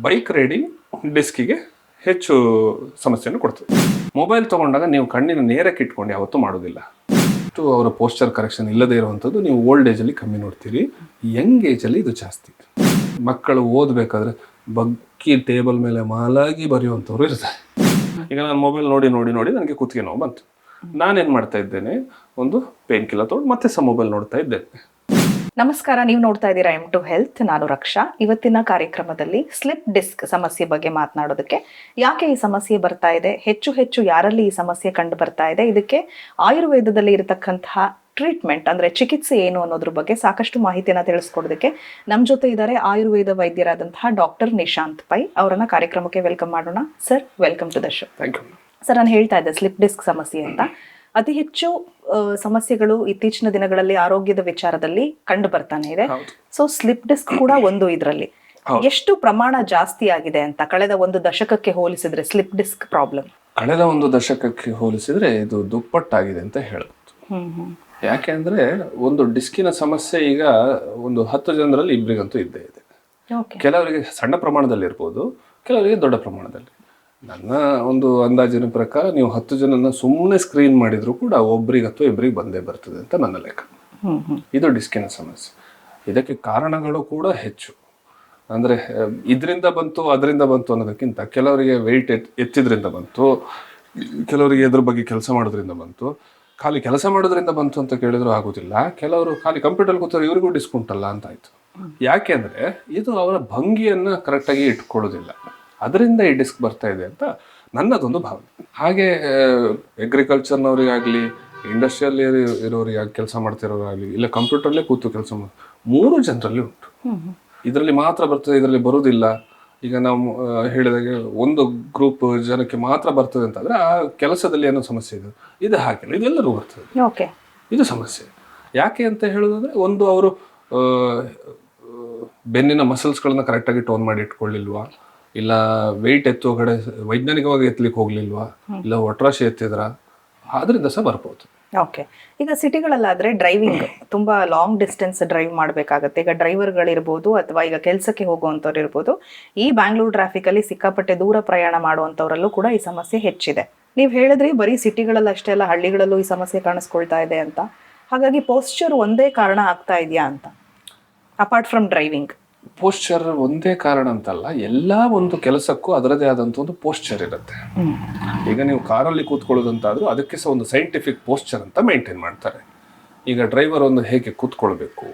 Bike riding ಡಿಸ್ಕಿಗೆ ಹೆಚ್ಚು ಸಮಸ್ಯೆಯನ್ನು ಕೊಡ್ತದೆ. ಮೊಬೈಲ್ ತೊಗೊಂಡಾಗ ನೀವು ಕಣ್ಣಿನ ನೇರಕ್ಕೆ ಇಟ್ಕೊಂಡು ಯಾವತ್ತೂ ಮಾಡೋದಿಲ್ಲ. ಅವರ ಪೋಸ್ಚರ್ ಕರೆಕ್ಷನ್ ಇಲ್ಲದೇ ಇರುವಂಥದ್ದು ನೀವು ಓಲ್ಡ್ ಏಜಲ್ಲಿ ಕಮ್ಮಿ ನೋಡ್ತೀರಿ. ಯಂಗ್ ಏಜಲ್ಲಿ ಇದು ಜಾಸ್ತಿ. ಮಕ್ಕಳು ಓದಬೇಕಾದ್ರೆ ಬಗ್ಗಿ ಟೇಬಲ್ ಮೇಲೆ ಮಾಲಾಗಿ ಬರೆಯುವಂಥವ್ರು ಇರ್ತಾರೆ. ಈಗ ನಾನು ಮೊಬೈಲ್ ನೋಡಿ ನೋಡಿ ನೋಡಿ ನನಗೆ ಕುತ್ತಿಗೆ ನೋವು ಬಂತು. ನಾನೇನು ಮಾಡ್ತಾ ಇದ್ದೇನೆ, ಒಂದು ಪೇನ್ ಕಿಲ್ಲರ್ ತೊಗೊಂಡು ಮತ್ತೆ ಸಹ ಮೊಬೈಲ್ ನೋಡ್ತಾ ಇದ್ದೇನೆ. ನಮಸ್ಕಾರ, ನೀವು ನೋಡ್ತಾ ಇದ್ದೀರಾ M2 ಹೆಲ್ತ್. ನಾನು ರಕ್ಷಾ. ಇವತ್ತಿನ ಕಾರ್ಯಕ್ರಮದಲ್ಲಿ ಸ್ಲಿಪ್ ಡಿಸ್ಕ್ ಸಮಸ್ಯೆ ಬಗ್ಗೆ ಮಾತನಾಡೋದಕ್ಕೆ, ಯಾಕೆ ಈ ಸಮಸ್ಯೆ ಬರ್ತಾ ಇದೆ, ಹೆಚ್ಚು ಯಾರಲ್ಲಿ ಈ ಸಮಸ್ಯೆ ಕಂಡು ಬರ್ತಾ ಇದೆ, ಇದಕ್ಕೆ ಆಯುರ್ವೇದದಲ್ಲಿ ಇರತಕ್ಕಂತಹ ಟ್ರೀಟ್ಮೆಂಟ್ ಅಂದ್ರೆ ಚಿಕಿತ್ಸೆ ಏನು ಅನ್ನೋದ್ರ ಬಗ್ಗೆ ಸಾಕಷ್ಟು ಮಾಹಿತಿಯನ್ನ ತಿಳಿಸ್ಕೊಡೋದಕ್ಕೆ ನಮ್ಮ ಜೊತೆ ಇದ್ದಾರೆ ಆಯುರ್ವೇದ ವೈದ್ಯರಾದಂತಹ ಡಾಕ್ಟರ್ ನಿಶಾಂತ್ ಪೈ. ಅವರನ್ನ ಕಾರ್ಯಕ್ರಮಕ್ಕೆ ವೆಲ್ಕಮ್ ಮಾಡೋಣ. Sir, welcome to the show. Thank you. Sir, ನಾನು ಹೇಳ್ತಾ ಇದ್ದೆ ಸ್ಲಿಪ್ ಡಿಸ್ಕ್ ಸಮಸ್ಯೆ ಅಂತ. ಅತಿ ಹೆಚ್ಚು ಸಮಸ್ಯೆಗಳು ಇತ್ತೀಚಿನ ದಿನಗಳಲ್ಲಿ ಆರೋಗ್ಯದ ವಿಚಾರದಲ್ಲಿ ಕಂಡು ಬರ್ತಾನೆ ಇದೆ. ಸೊ ಸ್ಲಿಪ್ ಡಿಸ್ಕ್ ಕೂಡ ಒಂದು ಇದರಲ್ಲಿ ಎಷ್ಟು ಪ್ರಮಾಣ ಜಾಸ್ತಿ ಆಗಿದೆ ಅಂತ ಕಳೆದ ಒಂದು ದಶಕಕ್ಕೆ ಹೋಲಿಸಿದ್ರೆ ಸ್ಲಿಪ್ ಡಿಸ್ಕ್ ಪ್ರಾಬ್ಲಮ್ ಕಳೆದ ಒಂದು ದಶಕಕ್ಕೆ ಹೋಲಿಸಿದ್ರೆ ಇದು ದುಪ್ಪಟ್ಟಾಗಿದೆ ಅಂತ ಹೇಳ್ಬೋದು. ಯಾಕೆ ಅಂದ್ರೆ ಒಂದು ಡಿಸ್ಕಿನ ಸಮಸ್ಯೆ ಈಗ ಒಂದು 10 ಜನರಲ್ಲಿ ಇಬ್ಬರಿಗಂತೂ ಇದ್ದೇ ಇದೆ. ಕೆಲವರಿಗೆ ಸಣ್ಣ ಪ್ರಮಾಣದಲ್ಲಿ ಇರ್ಬೋದು, ಕೆಲವರಿಗೆ ದೊಡ್ಡ ಪ್ರಮಾಣದಲ್ಲಿ. ನನ್ನ ಒಂದು ಅಂದಾಜಿನ ಪ್ರಕಾರ ನೀವು 10 ಜನನ ಸುಮ್ಮನೆ ಸ್ಕ್ರೀನ್ ಮಾಡಿದ್ರು ಕೂಡ ಒಬ್ರಿಗೆ ಅಥವಾ ಇಬ್ಬರಿಗೆ ಬಂದೇ ಬರ್ತದೆ ಅಂತ ನನ್ನ ಲೆಕ್ಕ. ಇದು ಡಿಸ್ಕಿನ ಸಮಸ್ಯೆ. ಇದಕ್ಕೆ ಕಾರಣಗಳು ಕೂಡ ಹೆಚ್ಚು. ಅಂದ್ರೆ ಇದರಿಂದ ಬಂತು ಅದರಿಂದ ಬಂತು ಅನ್ನೋದಕ್ಕಿಂತ ಕೆಲವರಿಗೆ ವೆಯ್ಟ್ ಎತ್ತಿದ್ರಿಂದ ಬಂತು, ಕೆಲವರಿಗೆ ಇದ್ರ ಬಗ್ಗೆ ಕೆಲಸ ಮಾಡೋದ್ರಿಂದ ಬಂತು. ಖಾಲಿ ಕೆಲಸ ಮಾಡೋದ್ರಿಂದ ಬಂತು ಅಂತ ಕೇಳಿದ್ರು ಆಗೋದಿಲ್ಲ. ಕೆಲವರು ಖಾಲಿ ಕಂಪ್ಯೂಟರ್ ಕೂತಾರೆ, ಇವರಿಗೂ ಡಿಸ್ಕೌಂಟ್ ಅಲ್ಲ ಅಂತ ಆಯ್ತು. ಯಾಕೆ ಅಂದ್ರೆ ಇದು ಅವರ ಭಂಗಿಯನ್ನ ಕರೆಕ್ಟಾಗಿ ಇಟ್ಕೊಳ್ಳೋದಿಲ್ಲ, ಅದರಿಂದ ಈ ಡಿಸ್ಕ್ ಬರ್ತಾ ಇದೆ ಅಂತ ನನ್ನದೊಂದು ಭಾವನೆ. ಹಾಗೆ ಅಗ್ರಿಕಲ್ಚರ್ನವರಿಗಾಗಲಿ, ಇಂಡಸ್ಟ್ರಿಯಲ್ಲಿ ಇರೋರಿಗಾಗಿ ಕೆಲಸ ಮಾಡ್ತಿರೋರಾಗಲಿ, ಇಲ್ಲ ಕಂಪ್ಯೂಟರ್ಲೇ ಕೂತು ಕೆಲಸ ಮಾಡಿ 3 ಜನರಲ್ಲಿ ಉಂಟು. ಇದರಲ್ಲಿ ಮಾತ್ರ ಬರ್ತದೆ, ಇದರಲ್ಲಿ ಬರುವುದಿಲ್ಲ. ಈಗ ನಾವು ಹೇಳಿದಾಗೆ ಒಂದು ಗ್ರೂಪ್ ಜನಕ್ಕೆ ಮಾತ್ರ ಬರ್ತದೆ ಅಂತಂದ್ರೆ ಆ ಕೆಲಸದಲ್ಲಿ ಏನೋ ಸಮಸ್ಯೆ ಇದೆ. ಇದು ಹಾಕಿಲ್ಲ, ಇದೆಲ್ಲರೂ ಬರ್ತದೆ. ಇದು ಸಮಸ್ಯೆ ಯಾಕೆ ಅಂತ ಹೇಳೋದಂದ್ರೆ, ಒಂದು ಅವರು ಬೆನ್ನಿನ ಮಸಲ್ಸ್ಗಳನ್ನ ಕರೆಕ್ಟಾಗಿ ಟೋನ್ ಮಾಡಿ ಇಟ್ಕೊಳ್ಳಿಲ್ವಾ, ಇಲ್ಲ ವೆಯ್ಟ್ ಎತ್ತುವ ಕಡೆ ವೈಜ್ಞಾನಿಕವಾಗಿ ಎತ್ತಲಿಕ್ಕೆ ಹೋಗ್ಲಿಲ್ವಾ, ಇಲ್ಲ ಒಟ್ರಾಶಿ ಎತ್ತಿದ್ರ, ಆದ್ರಿಂದ ಸಹ ಬರ್ಬೋದು. ಓಕೆ. ಈಗ ಸಿಟಿಗಳಲ್ಲಾದ್ರೆ ಡ್ರೈವಿಂಗ್ ತುಂಬಾ ಲಾಂಗ್ ಡಿಸ್ಟೆನ್ಸ್ ಡ್ರೈವ್ ಮಾಡಬೇಕಾಗತ್ತೆ. ಈಗ ಡ್ರೈವರ್ಗಳಿರ್ಬೋದು ಅಥವಾ ಈಗ ಕೆಲಸಕ್ಕೆ ಹೋಗುವಂಥವ್ರು ಇರ್ಬೋದು, ಈ ಬ್ಯಾಂಗ್ಳೂರ್ ಟ್ರಾಫಿಕ್ ಅಲ್ಲಿ ಸಿಕ್ಕಾಪಟ್ಟೆ ದೂರ ಪ್ರಯಾಣ ಮಾಡುವಂಥವ್ರಲ್ಲೂ ಕೂಡ ಈ ಸಮಸ್ಯೆ ಹೆಚ್ಚಿದೆ. ನೀವು ಹೇಳಿದ್ರಿ ಬರೀ ಸಿಟಿಗಳಲ್ಲಿ ಅಷ್ಟೇ ಅಲ್ಲ, ಹಳ್ಳಿಗಳಲ್ಲೂ ಈ ಸಮಸ್ಯೆ ಕಾಣಿಸ್ಕೊಳ್ತಾ ಇದೆ ಅಂತ. ಹಾಗಾಗಿ ಪೋಸ್ಚರ್ ಒಂದೇ ಕಾರಣ ಆಗ್ತಾ ಇದೆಯಾ ಅಂತ, ಅಪಾರ್ಟ್ ಫ್ರಮ್ ಡ್ರೈವಿಂಗ್? ಪೋಸ್ಚರ್ ಒಂದೇ ಕಾರಣ ಅಂತಲ್ಲ, ಎಲ್ಲಾ ಒಂದು ಕೆಲಸಕ್ಕೂ ಅದರದೇ ಆದಂತ ಒಂದು ಪೋಸ್ಚರ್ ಇರುತ್ತೆ. ಈಗ ನೀವು ಕಾರಲ್ಲಿ ಕೂತ್ಕೊಳ್ಳೋದಂತಾದ್ರೂ ಅದಕ್ಕೆ ಸಹ ಒಂದು ಸೈಂಟಿಫಿಕ್ ಪೋಸ್ಚರ್ ಅಂತ ಮೇಂಟೈನ್ ಮಾಡ್ತಾರೆ. ಈಗ ಡ್ರೈವರ್ ಒಂದು ಹೇಗೆ ಕೂತ್ಕೊಳ್ಬೇಕು,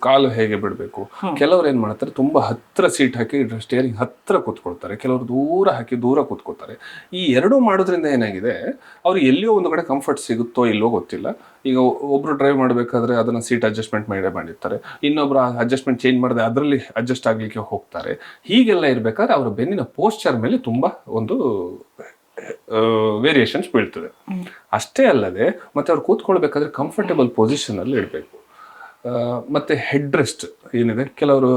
ಕಾಲು ಹೇಗೆ ಬಿಡಬೇಕು. ಕೆಲವರು ಏನ್ ಮಾಡ್ತಾರೆ, ತುಂಬಾ ಹತ್ರ ಸೀಟ್ ಹಾಕಿ ಸ್ಟೇರಿಂಗ್ ಹತ್ರ ಕೂತ್ಕೊಳ್ತಾರೆ, ಕೆಲವರು ದೂರ ಹಾಕಿ ದೂರ ಕೂತ್ಕೊಳ್ತಾರೆ. ಈ ಎರಡೂ ಮಾಡೋದ್ರಿಂದ ಏನಾಗಿದೆ, ಅವ್ರಿಗೆ ಎಲ್ಲಿಯೋ ಒಂದು ಕಡೆ ಕಂಫರ್ಟ್ ಸಿಗುತ್ತೋ ಇಲ್ಲೋ ಗೊತ್ತಿಲ್ಲ. ಈಗ ಒಬ್ರು ಡ್ರೈವ್ ಮಾಡಬೇಕಾದ್ರೆ ಅದನ್ನ ಸೀಟ್ ಅಡ್ಜಸ್ಟ್ಮೆಂಟ್ ಮಾಡಿರ್ತಾರೆ, ಇನ್ನೊಬ್ರು ಅಡ್ಜಸ್ಟ್ಮೆಂಟ್ ಚೇಂಜ್ ಮಾಡದೆ ಅದರಲ್ಲಿ ಅಡ್ಜಸ್ಟ್ ಆಗ್ಲಿಕ್ಕೆ ಹೋಗ್ತಾರೆ. ಹೀಗೆಲ್ಲ ಇರ್ಬೇಕಾದ್ರೆ ಅವರ ಬೆನ್ನಿನ ಪೋಸ್ಚರ್ ಮೇಲೆ ತುಂಬಾ ಒಂದು ವೇರಿಯೇಷನ್ಸ್ ಬೀಳ್ತದೆ. ಅಷ್ಟೇ ಅಲ್ಲದೆ ಮತ್ತೆ ಅವ್ರು ಕೂತ್ಕೊಳ್ಬೇಕಾದ್ರೆ ಕಂಫರ್ಟೇಬಲ್ ಪೊಸಿಷನ್ ಅಲ್ಲಿ ಇಡಬೇಕು. ಮತ್ತೆ ಹೆಡ್ ರೆಸ್ಟ್ ಏನಿದೆ, ಕೆಲವರು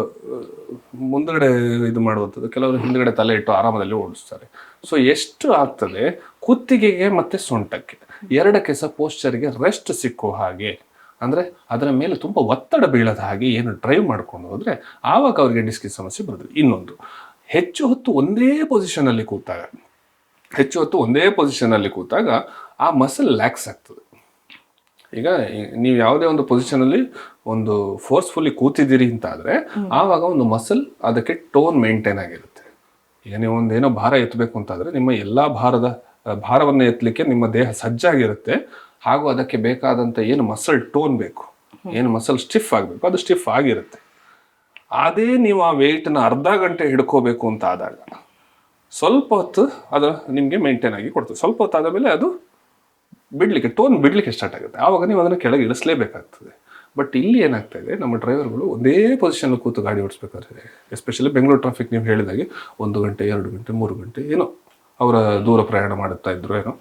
ಮುಂದ್ಗಡೆ ಇದು ಮಾಡುವಂಥದ್ದು, ಕೆಲವರು ಹಿಂದ್ಗಡೆ ತಲೆ ಇಟ್ಟು ಆರಾಮದಲ್ಲಿ ಓಡಿಸ್ತಾರೆ. ಸೊ ಎಷ್ಟು ಆಗ್ತದೆ ಕುತ್ತಿಗೆಗೆ ಮತ್ತೆ ಸೊಂಟಕ್ಕೆ ಎರಡಕ್ಕೆ ಸಹ ಪೋಸ್ಚರ್ಗೆ ರೆಸ್ಟ್ ಸಿಕ್ಕೋ ಹಾಗೆ, ಅಂದ್ರೆ ಅದರ ಮೇಲೆ ತುಂಬಾ ಒತ್ತಡ ಬೀಳದ ಹಾಗೆ ಏನು ಡ್ರೈವ್ ಮಾಡ್ಕೊಂಡು ಹೋದ್ರೆ ಆವಾಗ ಅವ್ರಿಗೆ ಡಿಸ್ಕಿನ ಸಮಸ್ಯೆ ಬರ್ತದೆ. ಇನ್ನೊಂದು, ಹೆಚ್ಚು ಹೊತ್ತು ಒಂದೇ ಪೊಸಿಷನ್ ಅಲ್ಲಿ ಕೂತಾಗ ಆ ಮಸಲ್ ಲ್ಯಾಕ್ಸ್ ಆಗ್ತದೆ. ಈಗ ನೀವು ಯಾವುದೇ ಒಂದು ಪೊಸಿಷನ್ ಅಲ್ಲಿ ಒಂದು ಫೋರ್ಸ್ಫುಲ್ಲಿ ಕೂತಿದ್ದೀರಿ ಅಂತ ಆದ್ರೆ ಆವಾಗ ಒಂದು ಮಸಲ್ ಅದಕ್ಕೆ ಟೋನ್ ಮೇಂಟೈನ್ ಆಗಿರುತ್ತೆ. ಈಗ ನೀವು ಒಂದೇನೋ ಭಾರ ಎತ್ತಬೇಕು ಅಂತಾದ್ರೆ ನಿಮ್ಮ ಎಲ್ಲಾ ಭಾರವನ್ನು ಎತ್ತಲಿಕ್ಕೆ ನಿಮ್ಮ ದೇಹ ಸಜ್ಜಾಗಿರುತ್ತೆ. ಹಾಗೂ ಅದಕ್ಕೆ ಬೇಕಾದಂತ ಏನು ಮಸಲ್ ಟೋನ್ ಬೇಕು, ಏನು ಮಸಲ್ ಸ್ಟಿಫ್ ಆಗಬೇಕು, ಅದು ಸ್ಟಿಫ್ ಆಗಿರುತ್ತೆ. ಅದೇ ನೀವು ಆ ವೆಯ್ಟ್ನ ಅರ್ಧ ಗಂಟೆ ಹಿಡ್ಕೋಬೇಕು ಅಂತ ಆದಾಗ ಸ್ವಲ್ಪ ಹೊತ್ತು ಅದು ನಿಮ್ಗೆ ಮೇಂಟೈನ್ ಆಗಿ ಕೊಡ್ತದೆ. ಸ್ವಲ್ಪ ಹೊತ್ತು ಆದ ಮೇಲೆ ಅದು ಟೋನ್ ಬಿಡ್ಲಿಕ್ಕೆ ಸ್ಟಾರ್ಟ್ ಆಗುತ್ತೆ. ಆವಾಗ ನೀವು ಅದನ್ನು ಕೆಳಗೆ ಇಳಿಸಲೇಬೇಕಾಗ್ತದೆ. ಬಟ್ ಇಲ್ಲಿ ಏನಾಗ್ತಾ ಇದೆ, ನಮ್ಮ ಡ್ರೈವರ್ಗಳು ಒಂದೇ ಪೊಸಿಷನ್ ಕೂತು ಗಾಡಿ ಓಡಿಸ್ಬೇಕಾದ್ರೆ, ಎಸ್ಪೆಷಲಿ ಬೆಂಗಳೂರು ಟ್ರಾಫಿಕ್ ನೀವು ಹೇಳಿದಾಗೆ 1 ಗಂಟೆ 2 ಗಂಟೆ 3 ಗಂಟೆ ಏನೋ ಅವರ ದೂರ ಪ್ರಯಾಣ ಮಾಡುತ್ತಾ ಇದ್ರು ಏನೋ,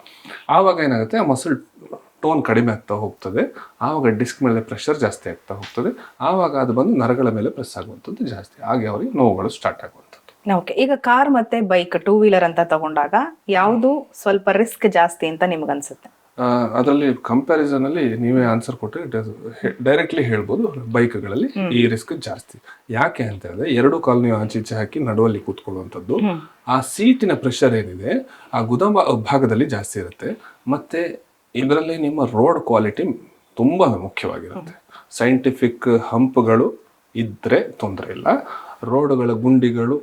ಆವಾಗ ಏನಾಗುತ್ತೆ, ಆ ಮಸಲ್ ಟೋನ್ ಕಡಿಮೆ ಆಗ್ತಾ ಹೋಗ್ತದೆ. ಆವಾಗ ಡಿಸ್ಕ್ ಮೇಲೆ ಪ್ರೆಷರ್ ಜಾಸ್ತಿ ಆಗ್ತಾ ಹೋಗ್ತದೆ. ಆವಾಗ ಅದು ಬಂದು ನರಗಳ ಮೇಲೆ ಪ್ರೆಸ್ ಆಗುವಂಥದ್ದು ಜಾಸ್ತಿ, ಹಾಗೆ ಅವರಿಗೆ ನೋವುಗಳು ಸ್ಟಾರ್ಟ್ ಆಗುವಂಥದ್ದು. ಓಕೆ. ಈಗ ಕಾರ್ ಮತ್ತೆ ಬೈಕ್, 2 ವೀಲರ್ ಅಂತ ತಗೊಂಡಾಗ ಯಾವುದು ಸ್ವಲ್ಪ ರಿಸ್ಕ್ ಜಾಸ್ತಿ ಅಂತ ನಿಮ್ಗನ್ಸುತ್ತೆ? ಅದರಲ್ಲಿ ಕಂಪ್ಯಾರಿಸನ್ ಅಲ್ಲಿ ನೀವೇ ಆನ್ಸರ್ ಕೊಟ್ಟರೆ ಡೈರೆಕ್ಟ್ಲಿ ಹೇಳ್ಬೋದು, ಬೈಕ್ಗಳಲ್ಲಿ ಈ ರಿಸ್ಕ್ ಜಾಸ್ತಿ. ಯಾಕೆ ಅಂತ ಹೇಳಿದ್ರೆ ಎರಡು ಕಾಲು ನೀವು ಆಚೀಚೆ ಹಾಕಿ ನಡುವಲ್ಲಿ ಕೂತ್ಕೊಳ್ಳುವಂಥದ್ದು, ಆ ಸೀಟಿನ ಪ್ರೆಷರ್ ಏನಿದೆ ಆ ಗುದ ಭಾಗದಲ್ಲಿ ಜಾಸ್ತಿ ಇರುತ್ತೆ. ಮತ್ತೆ ಇದರಲ್ಲಿ ನಿಮ್ಮ ರೋಡ್ ಕ್ವಾಲಿಟಿ ತುಂಬಾ ಮುಖ್ಯವಾಗಿರುತ್ತೆ. ಸೈಂಟಿಫಿಕ್ ಹಂಪ್ಗಳು ಇದ್ರೆ ತೊಂದರೆ ಇಲ್ಲ, ರೋಡ್ಗಳ ಗುಂಡಿಗಳು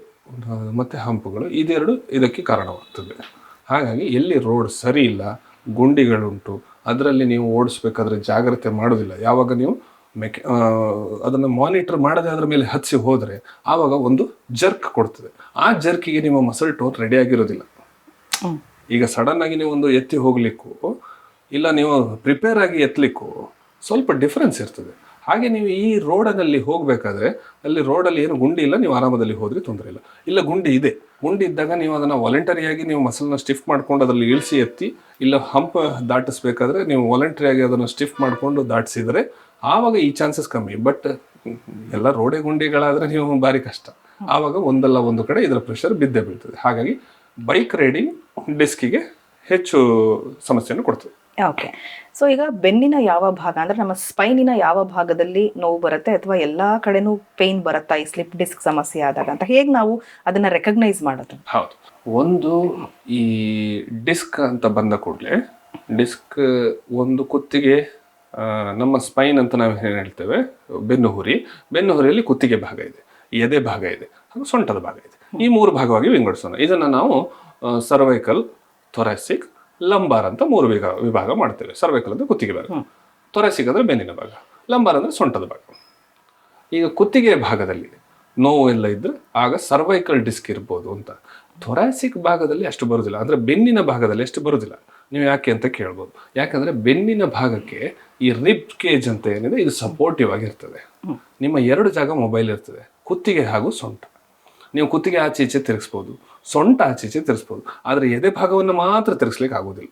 ಮತ್ತೆ ಹಂಪುಗಳು ಇದೆರಡು ಇದಕ್ಕೆ ಕಾರಣವಾಗ್ತದೆ. ಹಾಗಾಗಿ ಎಲ್ಲಿ ರೋಡ್ ಸರಿ ಇಲ್ಲ, ಗುಂಡಿಗಳುಂಟು, ಅದರಲ್ಲಿ ನೀವು ಓಡಿಸ್ಬೇಕಾದ್ರೆ ಜಾಗ್ರತೆ ಮಾಡೋದಿಲ್ಲ, ಯಾವಾಗ ನೀವು ಅದನ್ನು ಮಾನಿಟರ್ ಮಾಡದೆ ಅದರ ಮೇಲೆ ಹಚ್ಚಿ ಹೋದರೆ ಆವಾಗ ಒಂದು ಜರ್ಕ್ ಕೊಡ್ತದೆ. ಆ ಜರ್ಕಿಗೆ ನಿಮ್ಮ ಮಸಲ್ ಟೋನ್ ರೆಡಿ ಆಗಿರೋದಿಲ್ಲ. ಈಗ ಸಡನ್ ಆಗಿ ನೀವು ಒಂದು ಎತ್ತಿ ಹೋಗ್ಲಿಕ್ಕೂ ಇಲ್ಲ ನೀವು ಪ್ರಿಪೇರ್ ಆಗಿ ಎತ್ತಲಿಕ್ಕೂ ಸ್ವಲ್ಪ ಡಿಫ್ರೆನ್ಸ್ ಇರ್ತದೆ. ಹಾಗೆ ನೀವು ಈ ರೋಡಲ್ಲಿ ಹೋಗಬೇಕಾದ್ರೆ ಅಲ್ಲಿ ರೋಡಲ್ಲಿ ಏನು ಗುಂಡಿ ಇಲ್ಲ, ನೀವು ಆರಾಮದಲ್ಲಿ ಹೋದ್ರೆ ತೊಂದರೆ ಇಲ್ಲ. ಇಲ್ಲ ಗುಂಡಿ ಇದೆ, ಗುಂಡಿ ಇದ್ದಾಗ ನೀವು ಅದನ್ನು ವಾಲಂಟರಿಯಾಗಿ ನೀವು ಮಸಲ್ನ ಸ್ಟಿಫ್ ಮಾಡ್ಕೊಂಡು ಅದರಲ್ಲಿ ಇಳಿಸಿ ಎತ್ತಿ, ಇಲ್ಲ ಹಂಪ ದಾಟಿಸ್ಬೇಕಾದ್ರೆ ನೀವು ವಾಲಂಟರಿಯಾಗಿ ಅದನ್ನು ಸ್ಟಿಫ್ ಮಾಡಿಕೊಂಡು ದಾಟಿಸಿದರೆ ಆವಾಗ ಈ ಚಾನ್ಸಸ್ ಕಮ್ಮಿ. ಬಟ್ ಎಲ್ಲ ರೋಡೆ ಗುಂಡಿಗಳಾದರೆ ನೀವು ಭಾರಿ ಕಷ್ಟ, ಆವಾಗ ಒಂದಲ್ಲ ಒಂದು ಕಡೆ ಇದರ ಪ್ರೆಷರ್ ಬಿದ್ದೇ ಬೀಳ್ತದೆ. ಹಾಗಾಗಿ ಬೈಕ್ ರೈಡಿಂಗ್ ಡಿಸ್ಕಿಗೆ ಹೆಚ್ಚು ಸಮಸ್ಯೆಯನ್ನು ಕೊಡ್ತದೆ. ಓಕೆ, ಸೊ ಈಗ ಬೆನ್ನಿನ ಯಾವ ಭಾಗ ಅಂದ್ರೆ ನಮ್ಮ ಸ್ಪೈನಿನ ಯಾವ ಭಾಗದಲ್ಲಿ ನೋವು ಬರುತ್ತೆ ಅಥವಾ ಎಲ್ಲಾ ಕಡೆನೂ ಪೇನ್ ಬರುತ್ತಾ ಈ ಸ್ಲಿಪ್ ಡಿಸ್ಕ್ ಸಮಸ್ಯೆ ಆದಾಗ ಅಂತ ಹೇಗೆ ನಾವು ಅದನ್ನ ರೆಕಗ್ನೈಸ್ ಮಾಡೋದು? ಹೌದು, ಒಂದು ಈ ಡಿಸ್ಕ್ ಅಂತ ಬಂದ ಕೂಡಲೇ ಡಿಸ್ಕ್ ಒಂದು ಕುತ್ತಿಗೆ, ನಮ್ಮ ಸ್ಪೈನ್ ಅಂತ ನಾವು ಏನು ಹೇಳ್ತೇವೆ, ಬೆನ್ನುಹುರಿಯಲ್ಲಿ ಕುತ್ತಿಗೆ ಭಾಗ ಇದೆ, ಎದೆ ಭಾಗ ಇದೆ ಹಾಗೂ ಸೊಂಟದ ಭಾಗ ಇದೆ. ಈ ಮೂರು ಭಾಗವಾಗಿ ವಿಂಗಡಿಸೋಣ. ಇದನ್ನು ನಾವು ಸರ್ವೈಕಲ್, ಥೊರಾಸಿಕ್, ಲಂಬಾರ್ ಅಂತ ಮೂರು ವಿಭಾಗ ಮಾಡ್ತೇವೆ. ಸರ್ವೈಕಲ್ ಅಂದ್ರೆ ಕುತ್ತಿಗೆ ಭಾಗ, ಥೊರಾಸಿಕ್ ಅಂದ್ರೆ ಬೆನ್ನಿನ ಭಾಗ, ಲಂಬಾರ್ ಅಂದ್ರೆ ಸೊಂಟದ ಭಾಗ. ಈಗ ಕುತ್ತಿಗೆ ಭಾಗದಲ್ಲಿ ನೋವು ಎಲ್ಲ ಇದ್ರೆ ಆಗ ಸರ್ವೈಕಲ್ ಡಿಸ್ಕ್ ಇರ್ಬೋದು ಅಂತ. ಥೊರಾಸಿಕ್ ಭಾಗದಲ್ಲಿ ಅಷ್ಟು ಬರುವುದಿಲ್ಲ, ಅಂದ್ರೆ ಬೆನ್ನಿನ ಭಾಗದಲ್ಲಿ ಅಷ್ಟು ಬರುವುದಿಲ್ಲ. ನೀವು ಯಾಕೆ ಅಂತ ಕೇಳ್ಬೋದು. ಯಾಕಂದ್ರೆ ಬೆನ್ನಿನ ಭಾಗಕ್ಕೆ ಈ ರಿಬ್ ಕೇಜ್ ಅಂತ ಏನಿದೆ ಇದು ಸಪೋರ್ಟಿವ್ ಆಗಿರ್ತದೆ. ನಿಮ್ಮ ಎರಡು ಜಾಗ ಮೊಬೈಲ್ ಇರ್ತದೆ, ಕುತ್ತಿಗೆ ಹಾಗೂ ಸೊಂಟ. ನೀವು ಕುತ್ತಿಗೆ ಆಚೆ ಈಚೆ ತಿರುಗಿಸ್ಬೋದು, ಸೊಂಟ ಆಚೆ ಈಚೆ ತಿರ್ಸ್ಬೋದು, ಆದರೆ ಎದೆ ಭಾಗವನ್ನು ಮಾತ್ರ ತಿರ್ಗಿಸ್ಲಿಕ್ಕೆ ಆಗೋದಿಲ್ಲ.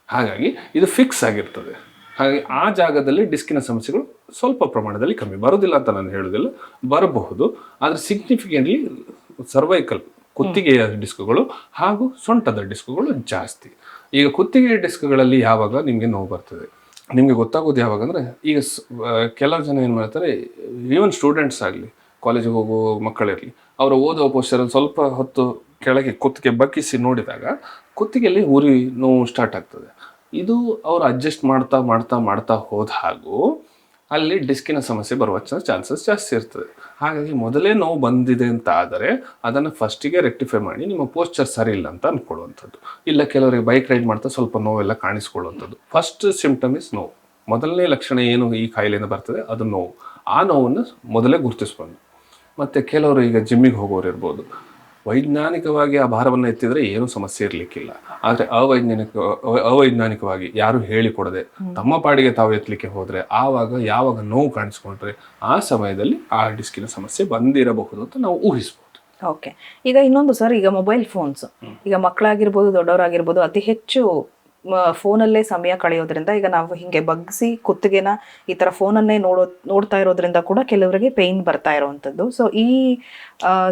ಹಾಗಾಗಿ ಇದು ಫಿಕ್ಸ್ ಆಗಿರ್ತದೆ. ಹಾಗಾಗಿ ಆ ಜಾಗದಲ್ಲಿ ಡಿಸ್ಕಿನ ಸಮಸ್ಯೆಗಳು ಸ್ವಲ್ಪ ಪ್ರಮಾಣದಲ್ಲಿ ಕಮ್ಮಿ, ಬರೋದಿಲ್ಲ ಅಂತ ನಾನು ಹೇಳೋದಿಲ್ಲ, ಬರಬಹುದು. ಆದರೆ ಸಿಗ್ನಿಫಿಕೆಂಟ್ಲಿ ಸರ್ವೈಕಲ್ ಕುತ್ತಿಗೆಯ ಡಿಸ್ಕ್ಗಳು ಹಾಗೂ ಸೊಂಟದ ಡಿಸ್ಕ್ಗಳು ಜಾಸ್ತಿ. ಈಗ ಕುತ್ತಿಗೆಯ ಡಿಸ್ಕ್ಗಳಲ್ಲಿ ಯಾವಾಗ ನಿಮಗೆ ನೋವು ಬರ್ತದೆ ನಿಮಗೆ ಗೊತ್ತಾಗೋದು ಯಾವಾಗ ಅಂದರೆ, ಈಗ ಕೆಲವು ಜನ ಏನು ಮಾಡ್ತಾರೆ, ಈವನ್ ಸ್ಟೂಡೆಂಟ್ಸ್ ಆಗಲಿ, ಕಾಲೇಜಿಗೆ ಹೋಗೋ ಮಕ್ಕಳಿರಲಿ, ಅವರು ಓದೋ ಪೋಸ್ಟರಲ್ಲಿ ಸ್ವಲ್ಪ ಹೊತ್ತು ಕೆಳಗೆ ಕುತ್ತಿಗೆ ಬಗ್ಗಿಸಿ ನೋಡಿದಾಗ ಕುತ್ತಿಗೆಯಲ್ಲಿ ಉರಿ ನೋವು ಸ್ಟಾರ್ಟ್ ಆಗ್ತದೆ. ಇದು ಅವರು ಅಡ್ಜಸ್ಟ್ ಮಾಡ್ತಾ ಮಾಡ್ತಾ ಮಾಡ್ತಾ ಹೋದ ಹಾಗೂ ಅಲ್ಲಿ ಡಿಸ್ಕಿನ ಸಮಸ್ಯೆ ಬರುವ ಚಾನ್ಸಸ್ ಜಾಸ್ತಿ ಇರ್ತದೆ. ಹಾಗಾಗಿ ಮೊದಲೇ ನೋವು ಬಂದಿದೆ ಅಂತ ಆದರೆ ಅದನ್ನು ಫಸ್ಟಿಗೆ ರೆಕ್ಟಿಫೈ ಮಾಡಿ ನಿಮ್ಮ ಪೋಸ್ಚರ್ ಸರಿ ಇಲ್ಲ ಅಂತ ಅಂದ್ಕೊಳ್ಳುವಂಥದ್ದು. ಇಲ್ಲ ಕೆಲವರಿಗೆ ಬೈಕ್ ರೈಡ್ ಮಾಡ್ತಾ ಸ್ವಲ್ಪ ನೋವೆಲ್ಲ ಕಾಣಿಸ್ಕೊಳ್ಳುವಂಥದ್ದು. ಫಸ್ಟ್ ಸಿಂಪ್ಟಮ್ ಇಸ್ ನೋವು. ಮೊದಲನೇ ಲಕ್ಷಣ ಏನು ಈ ಕಾಯಿಲೆಯಿಂದ ಬರ್ತದೆ ಅದು ನೋವು. ಆ ನೋವನ್ನು ಮೊದಲೇ ಗುರುತಿಸ್ಕೊಂಡು, ಮತ್ತು ಕೆಲವರು ಈಗ ಜಿಮ್ಮಿಗೆ ಹೋಗೋರು ಇರ್ಬೋದು, ವೈಜ್ಞಾನಿಕವಾಗಿ ಆ ಭಾರವನ್ನು ಎತ್ತಿದರೆ ಏನೂ ಸಮಸ್ಯೆ ಇರಲಿಕ್ಕಿಲ್ಲ. ಆದರೆ ಅವೈಜ್ಞಾನಿಕವಾಗಿ ಯಾರು ಹೇಳಿಕೊಡದೆ ತಮ್ಮ ಪಾಡಿಗೆ ತಾವು ಎತ್ತಲಿಕ್ಕೆ ಹೋದರೆ ಆವಾಗ ಯಾವಾಗ ನೋವು ಕಾಣಿಸ್ಕೊಂಡ್ರೆ ಆ ಸಮಯದಲ್ಲಿ ಆ ಡಿಸ್ಕಿನ ಸಮಸ್ಯೆ ಬಂದಿರಬಹುದು ಅಂತ ನಾವು ಊಹಿಸ್ಬೋದು. ಓಕೆ, ಈಗ ಇನ್ನೊಂದು ಸರ್, ಈಗ ಮೊಬೈಲ್ ಫೋನ್ಸ್, ಈಗ ಮಕ್ಕಳಾಗಿರ್ಬೋದು ದೊಡ್ಡವರಾಗಿರ್ಬೋದು ಅತಿ ಹೆಚ್ಚು ಫೋನಲ್ಲೇ ಸಮಯ ಕಳೆಯೋದ್ರಿಂದ, ಈಗ ನಾವು ಹಿಂಗೆ ಬಗ್ಗಿಸಿ ಕುತ್ತಿಗೆನ ಈ ಥರ ಫೋನನ್ನೇ ನೋಡ್ತಾ ಇರೋದ್ರಿಂದ ಕೂಡ ಕೆಲವರಿಗೆ ಪೇಯ್ನ್ ಬರ್ತಾ ಇರೋವಂಥದ್ದು. ಸೊ ಈ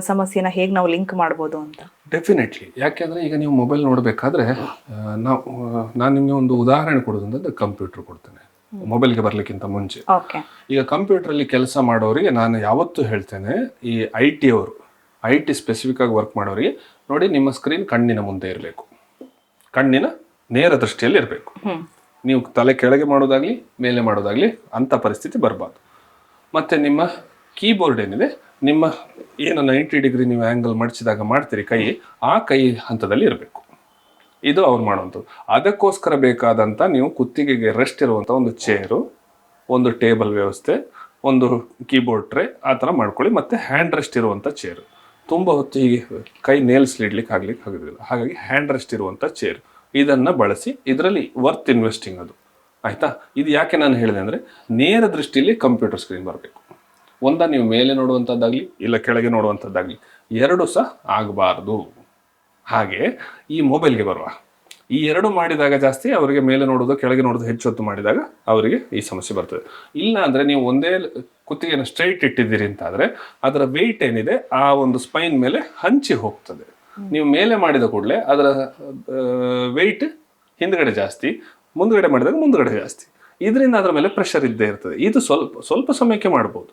ಸಮಸ್ಯೆನ ಹೇಗೆ ನಾವು ಲಿಂಕ್ ಮಾಡ್ಬೋದು ಅಂತ? ಡೆಫಿನೆಟ್ಲಿ. ಯಾಕೆಂದರೆ ಈಗ ನೀವು ಮೊಬೈಲ್ ನೋಡಬೇಕಾದ್ರೆ ನಾನು ನಿಮಗೆ ಒಂದು ಉದಾಹರಣೆ ಕೊಡೋದಂದ್ರೆ ಕಂಪ್ಯೂಟರ್ ಕೊಡ್ತೇನೆ, ಮೊಬೈಲ್ಗೆ ಬರಲಿಕ್ಕಿಂತ ಮುಂಚೆ. ಈಗ ಕಂಪ್ಯೂಟ್ರಲ್ಲಿ ಕೆಲಸ ಮಾಡೋರಿಗೆ ನಾನು ಯಾವತ್ತೂ ಹೇಳ್ತೇನೆ, ಈ ಐ ಟಿ ಸ್ಪೆಸಿಫಿಕ್ ಆಗಿ ವರ್ಕ್ ಮಾಡೋರಿಗೆ ನೋಡಿ, ನಿಮ್ಮ ಸ್ಕ್ರೀನ್ ಕಣ್ಣಿನ ಮುಂದೆ ಇರಬೇಕು, ಕಣ್ಣಿನ ನೇರ ದೃಷ್ಟಿಯಲ್ಲಿ ಇರಬೇಕು. ನೀವು ತಲೆ ಕೆಳಗೆ ಮಾಡೋದಾಗ್ಲಿ ಮೇಲೆ ಮಾಡೋದಾಗ್ಲಿ ಅಂಥ ಪರಿಸ್ಥಿತಿ ಬರಬಾರ್ದು. ಮತ್ತು ನಿಮ್ಮ ಕೀಬೋರ್ಡ್ ಏನಿದೆ, ನಿಮ್ಮ ಏನು 90 ಡಿಗ್ರಿ ನೀವು ಆ್ಯಂಗಲ್ ಮಡಚಿದಾಗ ಮಾಡ್ತೀರಿ ಆ ಕೈ ಹಂತದಲ್ಲಿ ಇರಬೇಕು. ಇದು ಅವ್ರು ಮಾಡುವಂಥದ್ದು. ಅದಕ್ಕೋಸ್ಕರ ಬೇಕಾದಂಥ ನೀವು ಕುತ್ತಿಗೆಗೆ ರೆಸ್ಟ್ ಇರುವಂಥ ಒಂದು ಚೇರು, ಒಂದು ಟೇಬಲ್ ವ್ಯವಸ್ಥೆ, ಒಂದು ಕೀಬೋರ್ಡ್ ಟ್ರೇ ಆ ಥರ ಮಾಡ್ಕೊಳ್ಳಿ. ಮತ್ತು ಹ್ಯಾಂಡ್ ರೆಸ್ಟ್ ಇರುವಂಥ ಚೇರು. ತುಂಬ ಹೊತ್ತು ಹೀಗೆ ಕೈ ನೇಲ್ಸ್ಲಿಡ್ಲಿಕ್ಕೆ ಆಗೋದಿಲ್ಲ. ಹಾಗಾಗಿ ಹ್ಯಾಂಡ್ ರೆಸ್ಟ್ ಇರುವಂಥ ಚೇರು ಇದನ್ನು ಬಳಸಿ, ಇದರಲ್ಲಿ ವರ್ತ್ ಇನ್ವೆಸ್ಟಿಂಗ್ ಅದು. ಆಯಿತಾ? ಇದು ಯಾಕೆ ನಾನು ಹೇಳಿದೆ ಅಂದರೆ, ನೇರ ದೃಷ್ಟಿಯಲ್ಲಿ ಕಂಪ್ಯೂಟರ್ ಸ್ಕ್ರೀನ್ ಬರಬೇಕು. ನೀವು ಮೇಲೆ ನೋಡುವಂಥದ್ದಾಗಲಿ ಇಲ್ಲ ಕೆಳಗೆ ನೋಡುವಂಥದ್ದಾಗಲಿ ಎರಡೂ ಸಹ ಆಗಬಾರ್ದು. ಹಾಗೆ ಈ ಮೊಬೈಲ್ಗೆ ಬರುವ ಈ ಎರಡು ಮಾಡಿದಾಗ ಜಾಸ್ತಿ ಅವರಿಗೆ ಮೇಲೆ ನೋಡೋದು ಕೆಳಗೆ ನೋಡೋದು ಹೆಚ್ಚು ಹೊತ್ತು ಮಾಡಿದಾಗ ಅವರಿಗೆ ಈ ಸಮಸ್ಯೆ ಬರ್ತದೆ. ಇಲ್ಲ ಅಂದರೆ ನೀವು ಒಂದೇ ಕುತ್ತಿಗೆನ ಸ್ಟ್ರೈಟ್ ಇಟ್ಟಿದ್ದೀರಿ ಅಂತಾದರೆ ಅದರ ವೆಯ್ಟ್ ಏನಿದೆ ಆ ಒಂದು ಸ್ಪೈನ್ ಮೇಲೆ ಹಂಚಿ ಹೋಗ್ತದೆ. ನೀವು ಮೇಲೆ ಮಾಡಿದ ಕೂಡಲೇ ಅದರ ವೆಯ್ಟ್ ಹಿಂದ್ಗಡೆ ಜಾಸ್ತಿ, ಮುಂದ್ಗಡೆ ಮಾಡಿದಾಗ ಮುಂದ್ಗಡೆ ಜಾಸ್ತಿ. ಇದರಿಂದ ಅದರ ಮೇಲೆ ಪ್ರೆಷರ್ ಇದ್ದೇ ಇರ್ತದೆ. ಇದು ಸ್ವಲ್ಪ ಸಮಯಕ್ಕೆ ಮಾಡ್ಬೋದು,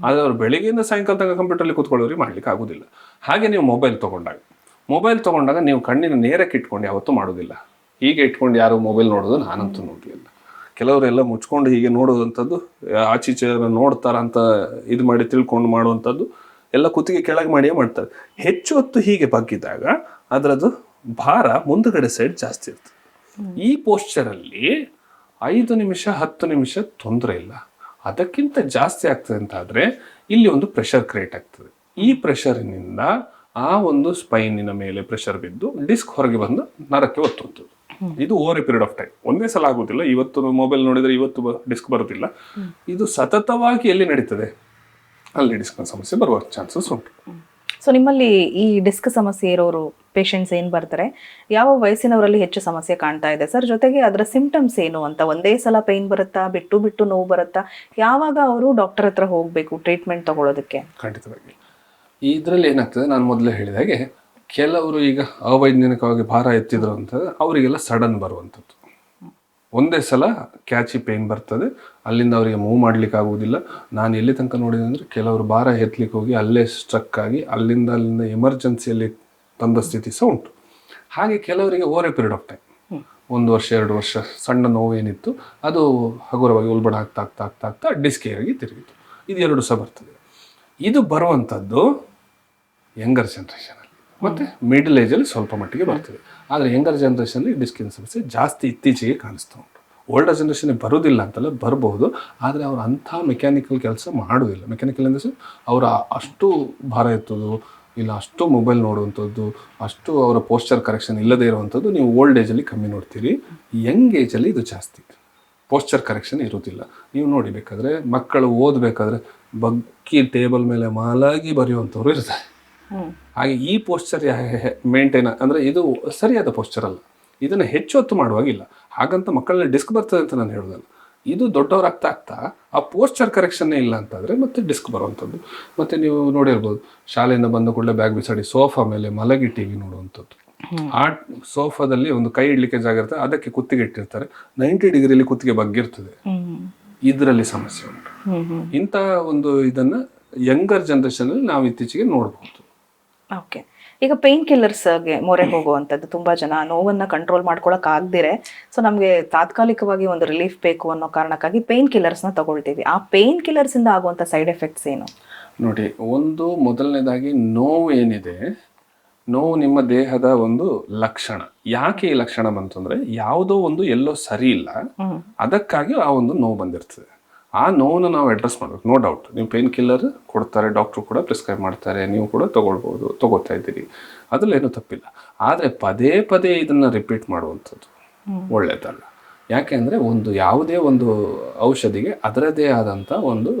ಆದರೆ ಅವ್ರು ಬೆಳಿಗ್ಗೆಯಿಂದ ಸಾಯಂಕಾಲ ತನಕ ಕಂಪ್ಯೂಟರ್ಲಿ ಕೂತ್ಕೊಳ್ಳೋರಿಗೆ ಮಾಡ್ಲಿಕ್ಕೆ ಆಗೋದಿಲ್ಲ. ಹಾಗೆ ನೀವು ಮೊಬೈಲ್ ತೊಗೊಂಡಾಗ ನೀವು ಕಣ್ಣಿನ ನೇರಕ್ಕೆ ಇಟ್ಕೊಂಡು ಯಾವತ್ತೂ ಮಾಡೋದಿಲ್ಲ. ಹೀಗೆ ಇಟ್ಕೊಂಡು ಯಾರು ಮೊಬೈಲ್ ನೋಡೋದು ನಾನಂತೂ ನೋಡಲಿಲ್ಲ. ಕೆಲವರೆಲ್ಲ ಮುಚ್ಕೊಂಡು ಹೀಗೆ ನೋಡೋದಂಥದ್ದು, ಆಚೀಚೆ ನೋಡ್ತಾರ ಅಂತ ಇದು ಮಾಡಿ ತಿಳ್ಕೊಂಡು ಮಾಡುವಂಥದ್ದು ಎಲ್ಲ ಕುತ್ತಿಗೆ ಕೆಳಗೆ ಮಾಡಿಯೇ ಮಾಡ್ತಾರೆ. ಹೆಚ್ಚು ಹೊತ್ತು ಹೀಗೆ ಬಗ್ಗಿದಾಗ ಅದರದ್ದು ಭಾರ ಮುಂದುಗಡೆ ಸೈಡ್ ಜಾಸ್ತಿ ಇರ್ತದೆ. ಈ ಪೋಸ್ಚರಲ್ಲಿ 5 ನಿಮಿಷ 10 ನಿಮಿಷ ತೊಂದರೆ ಇಲ್ಲ. ಅದಕ್ಕಿಂತ ಜಾಸ್ತಿ ಆಗ್ತದೆ ಅಂತ ಆದರೆ ಇಲ್ಲಿ ಒಂದು ಪ್ರೆಷರ್ ಕ್ರಿಯೇಟ್ ಆಗ್ತದೆ. ಈ ಪ್ರೆಷರಿನಿಂದ ಆ ಒಂದು ಸ್ಪೈನಿನ ಮೇಲೆ ಪ್ರೆಷರ್ ಬಿದ್ದು ಡಿಸ್ಕ್ ಹೊರಗೆ ಬಂದು ನರಕ್ಕೆ ಒತ್ತುವಂಥದ್ದು. ಇದು over A period of time, ಒಂದೇ ಸಲ ಆಗುದಿಲ್ಲ. ಇವತ್ತು ಮೊಬೈಲ್ ನೋಡಿದ್ರೆ ಇವತ್ತು ಡಿಸ್ಕ್ ಬರುತ್ತಿಲ್ಲ. ಇದು ಸತತವಾಗಿ ಎಲ್ಲಿ ನಡೀತದೆ ಅಲ್ಲಿ ಡಿಸ್ಕ್ನ ಸಮಸ್ಯೆ ಬರುವ ಚಾನ್ಸಸ್ ಉಂಟು. ಸೊ ನಿಮ್ಮಲ್ಲಿ ಈ ಡಿಸ್ಕ್ ಸಮಸ್ಯೆ ಇರೋರು ಪೇಷಂಟ್ಸ್ ಏನು ಬರ್ತಾರೆ, ಯಾವ ವಯಸ್ಸಿನವರಲ್ಲಿ ಹೆಚ್ಚು ಸಮಸ್ಯೆ ಕಾಣ್ತಾ ಇದೆ ಸರ್? ಜೊತೆಗೆ ಅದರ ಸಿಂಪ್ಟಮ್ಸ್ ಏನು ಅಂತ, ಒಂದೇ ಸಲ ಪೇನ್ ಬರುತ್ತಾ, ಬಿಟ್ಟು ನೋವು ಬರುತ್ತಾ, ಯಾವಾಗ ಅವರು ಡಾಕ್ಟರ್ ಹತ್ರ ಹೋಗಬೇಕು ಟ್ರೀಟ್ಮೆಂಟ್ ತಗೊಳ್ಳೋದಕ್ಕೆ? ಖಂಡಿತವಾಗಿ ಇದರಲ್ಲಿ ಏನಾಗ್ತದೆ, ನಾನು ಮೊದಲೇ ಹೇಳಿದ ಹಾಗೆ ಕೆಲವರು ಈಗ ಅವೈಜ್ಞಾನಿಕವಾಗಿ ಭಾರ ಎತ್ತಿದ್ರು ಅಂತ ಅವರಿಗೆಲ್ಲ ಸಡನ್ ಬರುವಂಥದ್ದು. ಒಂದೇ ಸಲ ಕ್ಯಾಚಿ ಪೇನ್ ಬರ್ತದೆ, ಅಲ್ಲಿಂದ ಅವರಿಗೆ ಮೂವ್ ಮಾಡ್ಲಿಕ್ಕೆ ಆಗುವುದಿಲ್ಲ. ನಾನು ಎಲ್ಲಿ ತನಕ ನೋಡಿದೆ ಅಂದರೆ ಕೆಲವರು ಭಾರ ಎತ್ತಲಿಕ್ಕೆ ಹೋಗಿ ಅಲ್ಲೇ ಸ್ಟ್ರಕ್ ಆಗಿ ಅಲ್ಲಿಂದ ಎಮರ್ಜೆನ್ಸಿಯಲ್ಲಿ ತಂದ ಸ್ಥಿತಿ ಸಹ ಉಂಟು. ಹಾಗೆ ಕೆಲವರಿಗೆ over A period of time, 1 ವರ್ಷ 2 ವರ್ಷ ಸಣ್ಣ ನೋವು ಏನಿತ್ತು ಅದು ಹಗುರವಾಗಿ ಉಲ್ಬಣ ಆಗ್ತಾ ಡಿಸ್ಕೇಯಾಗಿ ತಿರುಗಿತು. ಇದು 2 ಸಹ ಬರ್ತದೆ. ಇದು ಬರುವಂಥದ್ದು ಯಂಗರ್ ಜನ್ರೇಷನಲ್ಲಿ ಮತ್ತು ಮಿಡಲ್ ಏಜಲ್ಲಿ ಸ್ವಲ್ಪ ಮಟ್ಟಿಗೆ ಬರ್ತದೆ. ಆದರೆ ಯಂಗರ್ ಜನ್ರೇಷನಲ್ಲಿ ಡಿಸ್ಕಿನ ಸಮಸ್ಯೆ ಜಾಸ್ತಿ ಇತ್ತೀಚೆಗೆ ಕಾಣಿಸ್ತಾ ಉಂಟು. ಓಲ್ಡರ್ ಜನ್ರೇಷನ್ಗೆ ಬರೋದಿಲ್ಲ ಅಂತಲ್ಲ, ಬರಬಹುದು, ಆದರೆ ಅವರು ಅಂಥ ಮೆಕ್ಯಾನಿಕಲ್ ಕೆಲಸ ಮಾಡೋದಿಲ್ಲ. ಮೆಕ್ಯಾನಿಕಲ್ ಅಂದರೆ ಅವರ ಅಷ್ಟು ಭಾರ ಎತ್ತೋದು ಇಲ್ಲ, ಅಷ್ಟು ಮೊಬೈಲ್ ನೋಡುವಂಥದ್ದು, ಅಷ್ಟು ಅವರ ಪೋಸ್ಚರ್ ಕರೆಕ್ಷನ್ ಇಲ್ಲದೇ ಇರುವಂಥದ್ದು ನೀವು ಓಲ್ಡ್ ಏಜಲ್ಲಿ ಕಮ್ಮಿ ನೋಡ್ತೀರಿ. ಯಂಗ್ ಏಜಲ್ಲಿ ಇದು ಜಾಸ್ತಿ, ಪೋಸ್ಚರ್ ಕರೆಕ್ಷನ್ ಇರೋದಿಲ್ಲ. ನೀವು ನೋಡಿ ಬೇಕಾದರೆ ಮಕ್ಕಳು ಓದಬೇಕಾದ್ರೆ ಬಗ್ಗಿ ಟೇಬಲ್ ಮೇಲೆ ಮಾಲಾಗಿ ಬರೆಯುವಂಥವ್ರು ಇರ್ತಾರೆ. ಹಾಗೆ ಈ ಪೋಸ್ಚರ್ ಮೇಂಟೈನ್ ಅಂದರೆ ಇದು ಸರಿಯಾದ ಪೋಸ್ಚರ್ ಅಲ್ಲ. ಇದನ್ನು ಹೆಚ್ಚು ಹೊತ್ತು ಮಾಡುವಾಗಿಲ್ಲ. ಹಾಗಂತ ಮಕ್ಕಳಲ್ಲಿ ಡಿಸ್ಕ್ ಬರ್ತದೆ ಅಂತ ನಾನು ಹೇಳೋದಲ್ಲ. ಇದು ದೊಡ್ಡವರಾಗ್ತಾ ಆ ಪೋಸ್ಚರ್ ಕರೆಕ್ಷನ್ನೇ ಇಲ್ಲ ಅಂತಾದರೆ ಮತ್ತೆ ಡಿಸ್ಕ್ ಬರುವಂಥದ್ದು. ಮತ್ತು ನೀವು ನೋಡಿರ್ಬೋದು, ಶಾಲೆಯಿಂದ ಬಂದ ಕೂಡಲೇ ಬ್ಯಾಗ್ ಬಿಸಾಡಿ ಸೋಫಾ ಮೇಲೆ ಮಲಗಿ ಟಿವಿ ನೋಡುವಂಥದ್ದು. ಆ ಸೋಫಾದಲ್ಲಿ ಒಂದು ಕೈ ಇಡ್ಲಿಕ್ಕೆ ಜಾಗ ಇರ್ತದೆ, ಅದಕ್ಕೆ ಕುತ್ತಿಗೆ ಇಟ್ಟಿರ್ತಾರೆ, 90 ಡಿಗ್ರಿಯಲ್ಲಿ ಕುತ್ತಿಗೆ ಬಗ್ಗಿರ್ತದೆ. ಇದರಲ್ಲಿ ಸಮಸ್ಯೆ ಉಂಟು. ಇಂಥ ಒಂದು ಇದನ್ನು ಯಂಗರ್ ಜನ್ರೇಷನಲ್ಲಿ ನಾವು ಇತ್ತೀಚೆಗೆ ನೋಡ್ಬೋದು. ಓಕೆ, ಈಗ ಪೇನ್ ಕಿಲ್ಲರ್ಸ್ಗೆ ಮೊರೆ ಹೋಗುವಂಥದ್ದು, ತುಂಬ ಜನ ನೋವನ್ನು ಕಂಟ್ರೋಲ್ ಮಾಡ್ಕೊಳಕ್ ಆಗದಿರೆ, ಸೊ ನಮಗೆ ತಾತ್ಕಾಲಿಕವಾಗಿ ಒಂದು ರಿಲೀಫ್ ಬೇಕು ಅನ್ನೋ ಕಾರಣಕ್ಕಾಗಿ ಪೇನ್ ಕಿಲ್ಲರ್ಸ್ನ ತಗೊಳ್ತೀವಿ. ಆ ಪೇನ್ ಕಿಲ್ಲರ್ಸಿಂದ ಆಗುವಂಥ ಸೈಡ್ ಎಫೆಕ್ಟ್ಸ್ ಏನು? ನೋಡಿ, ಒಂದು ಮೊದಲನೇದಾಗಿ ನೋವು ಏನಿದೆ, ನೋವು ನಿಮ್ಮ ದೇಹದ ಒಂದು ಲಕ್ಷಣ. ಯಾಕೆ ಈ ಲಕ್ಷಣ ಬಂತು ಅಂದರೆ ಯಾವುದೋ ಒಂದು ಎಲ್ಲೋ ಸರಿ ಇಲ್ಲ, ಅದಕ್ಕಾಗಿ ಆ ಒಂದು ನೋವು ಬಂದಿರ್ತದೆ. ಆ ನೋವನ್ನು ನಾವು ಅಡ್ರೆಸ್ ಮಾಡಬೇಕು. ನೋ ಡೌಟ್, ನೀವು ಪೇನ್ ಕಿಲ್ಲರ್ ಕೊಡ್ತಾರೆ, ಡಾಕ್ಟ್ರು ಕೂಡ ಪ್ರಿಸ್ಕ್ರೈಬ್ ಮಾಡ್ತಾರೆ, ನೀವು ಕೂಡ ತಗೋತಾ ಇದ್ದೀರಿ, ಅದರಲ್ಲೇನು ತಪ್ಪಿಲ್ಲ. ಆದರೆ ಪದೇ ಇದನ್ನು ರಿಪೀಟ್ ಮಾಡುವಂಥದ್ದು ಒಳ್ಳೆಯದಲ್ಲ. ಯಾಕೆ ಅಂದರೆ ಯಾವುದೇ ಒಂದು ಔಷಧಿಗೆ ಅದರದೇ ಆದಂಥ ಒಂದು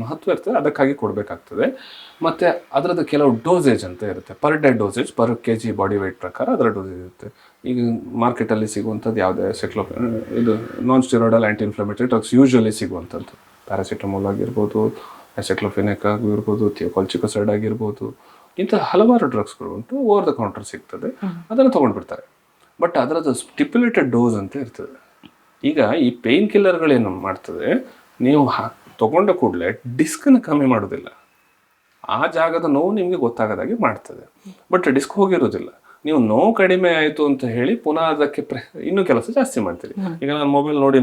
ಮಹತ್ವ ಇರ್ತದೆ, ಅದಕ್ಕಾಗಿ ಕೊಡಬೇಕಾಗ್ತದೆ. ಮತ್ತು ಅದರದ್ದು ಕೆಲವು ಡೋಸೇಜ್ ಅಂತ ಇರುತ್ತೆ, per day dosage, per kg body weight ಪ್ರಕಾರ ಅದರ ಡೋಸೇಜ್ ಇರುತ್ತೆ. ಈಗ ಮಾರ್ಕೆಟಲ್ಲಿ ಸಿಗುವಂಥದ್ದು ಯಾವುದೇ ಇದು non steroidal anti inflammatory drugs usually ಸಿಗುವಂಥದ್ದು, ಪ್ಯಾರಾಸಿಟಮೋಲ್ ಆಗಿರ್ಬೋದು, ಅಸೆಕ್ಲೋಫೆನೆಕ್ ಆಗಿರ್ಬೋದು, ಥಿಯೋಕಾಲ್ಚಿಕೋಸೈಡ್ ಆಗಿರ್ಬೋದು, ಇಂಥ ಹಲವಾರು ಡ್ರಗ್ಸ್ಗಳು ಉಂಟು. ಓವರ್ ದ ಕೌಂಟರ್ ಸಿಗ್ತದೆ, ಅದನ್ನು ತೊಗೊಂಡ್ಬಿಡ್ತಾರೆ. ಬಟ್ ಅದರದ್ದು ಸ್ಟಿಪ್ಯುಲೇಟೆಡ್ ಡೋಸ್ ಅಂತ ಇರ್ತದೆ. ಈಗ ಈ ಪೇನ್ ಕಿಲ್ಲರ್ಗಳೇನು ಮಾಡ್ತದೆ, ನೀವು ತೊಗೊಂಡ ಕೂಡಲೇ ಡಿಸ್ಕನ್ನು ಕಮ್ಮಿ ಮಾಡೋದಿಲ್ಲ, ಆ ಜಾಗದ ನೋವು ನಿಮಗೆ ಗೊತ್ತಾಗದಾಗೆ ಮಾಡ್ತದೆ. ಬಟ್ ಡಿಸ್ಕ್ ಹೋಗಿರೋದಿಲ್ಲ. ನೀವು ನೋವು ಕಡಿಮೆ ಆಯಿತು ಅಂತ ಹೇಳಿ ಪುನಃ ಅದಕ್ಕೆ ಇನ್ನೂ ಕೆಲಸ ಜಾಸ್ತಿ ಮಾಡ್ತೀರಿ. ಈಗ ನಾನು ಮೊಬೈಲ್ ನೋಡಿ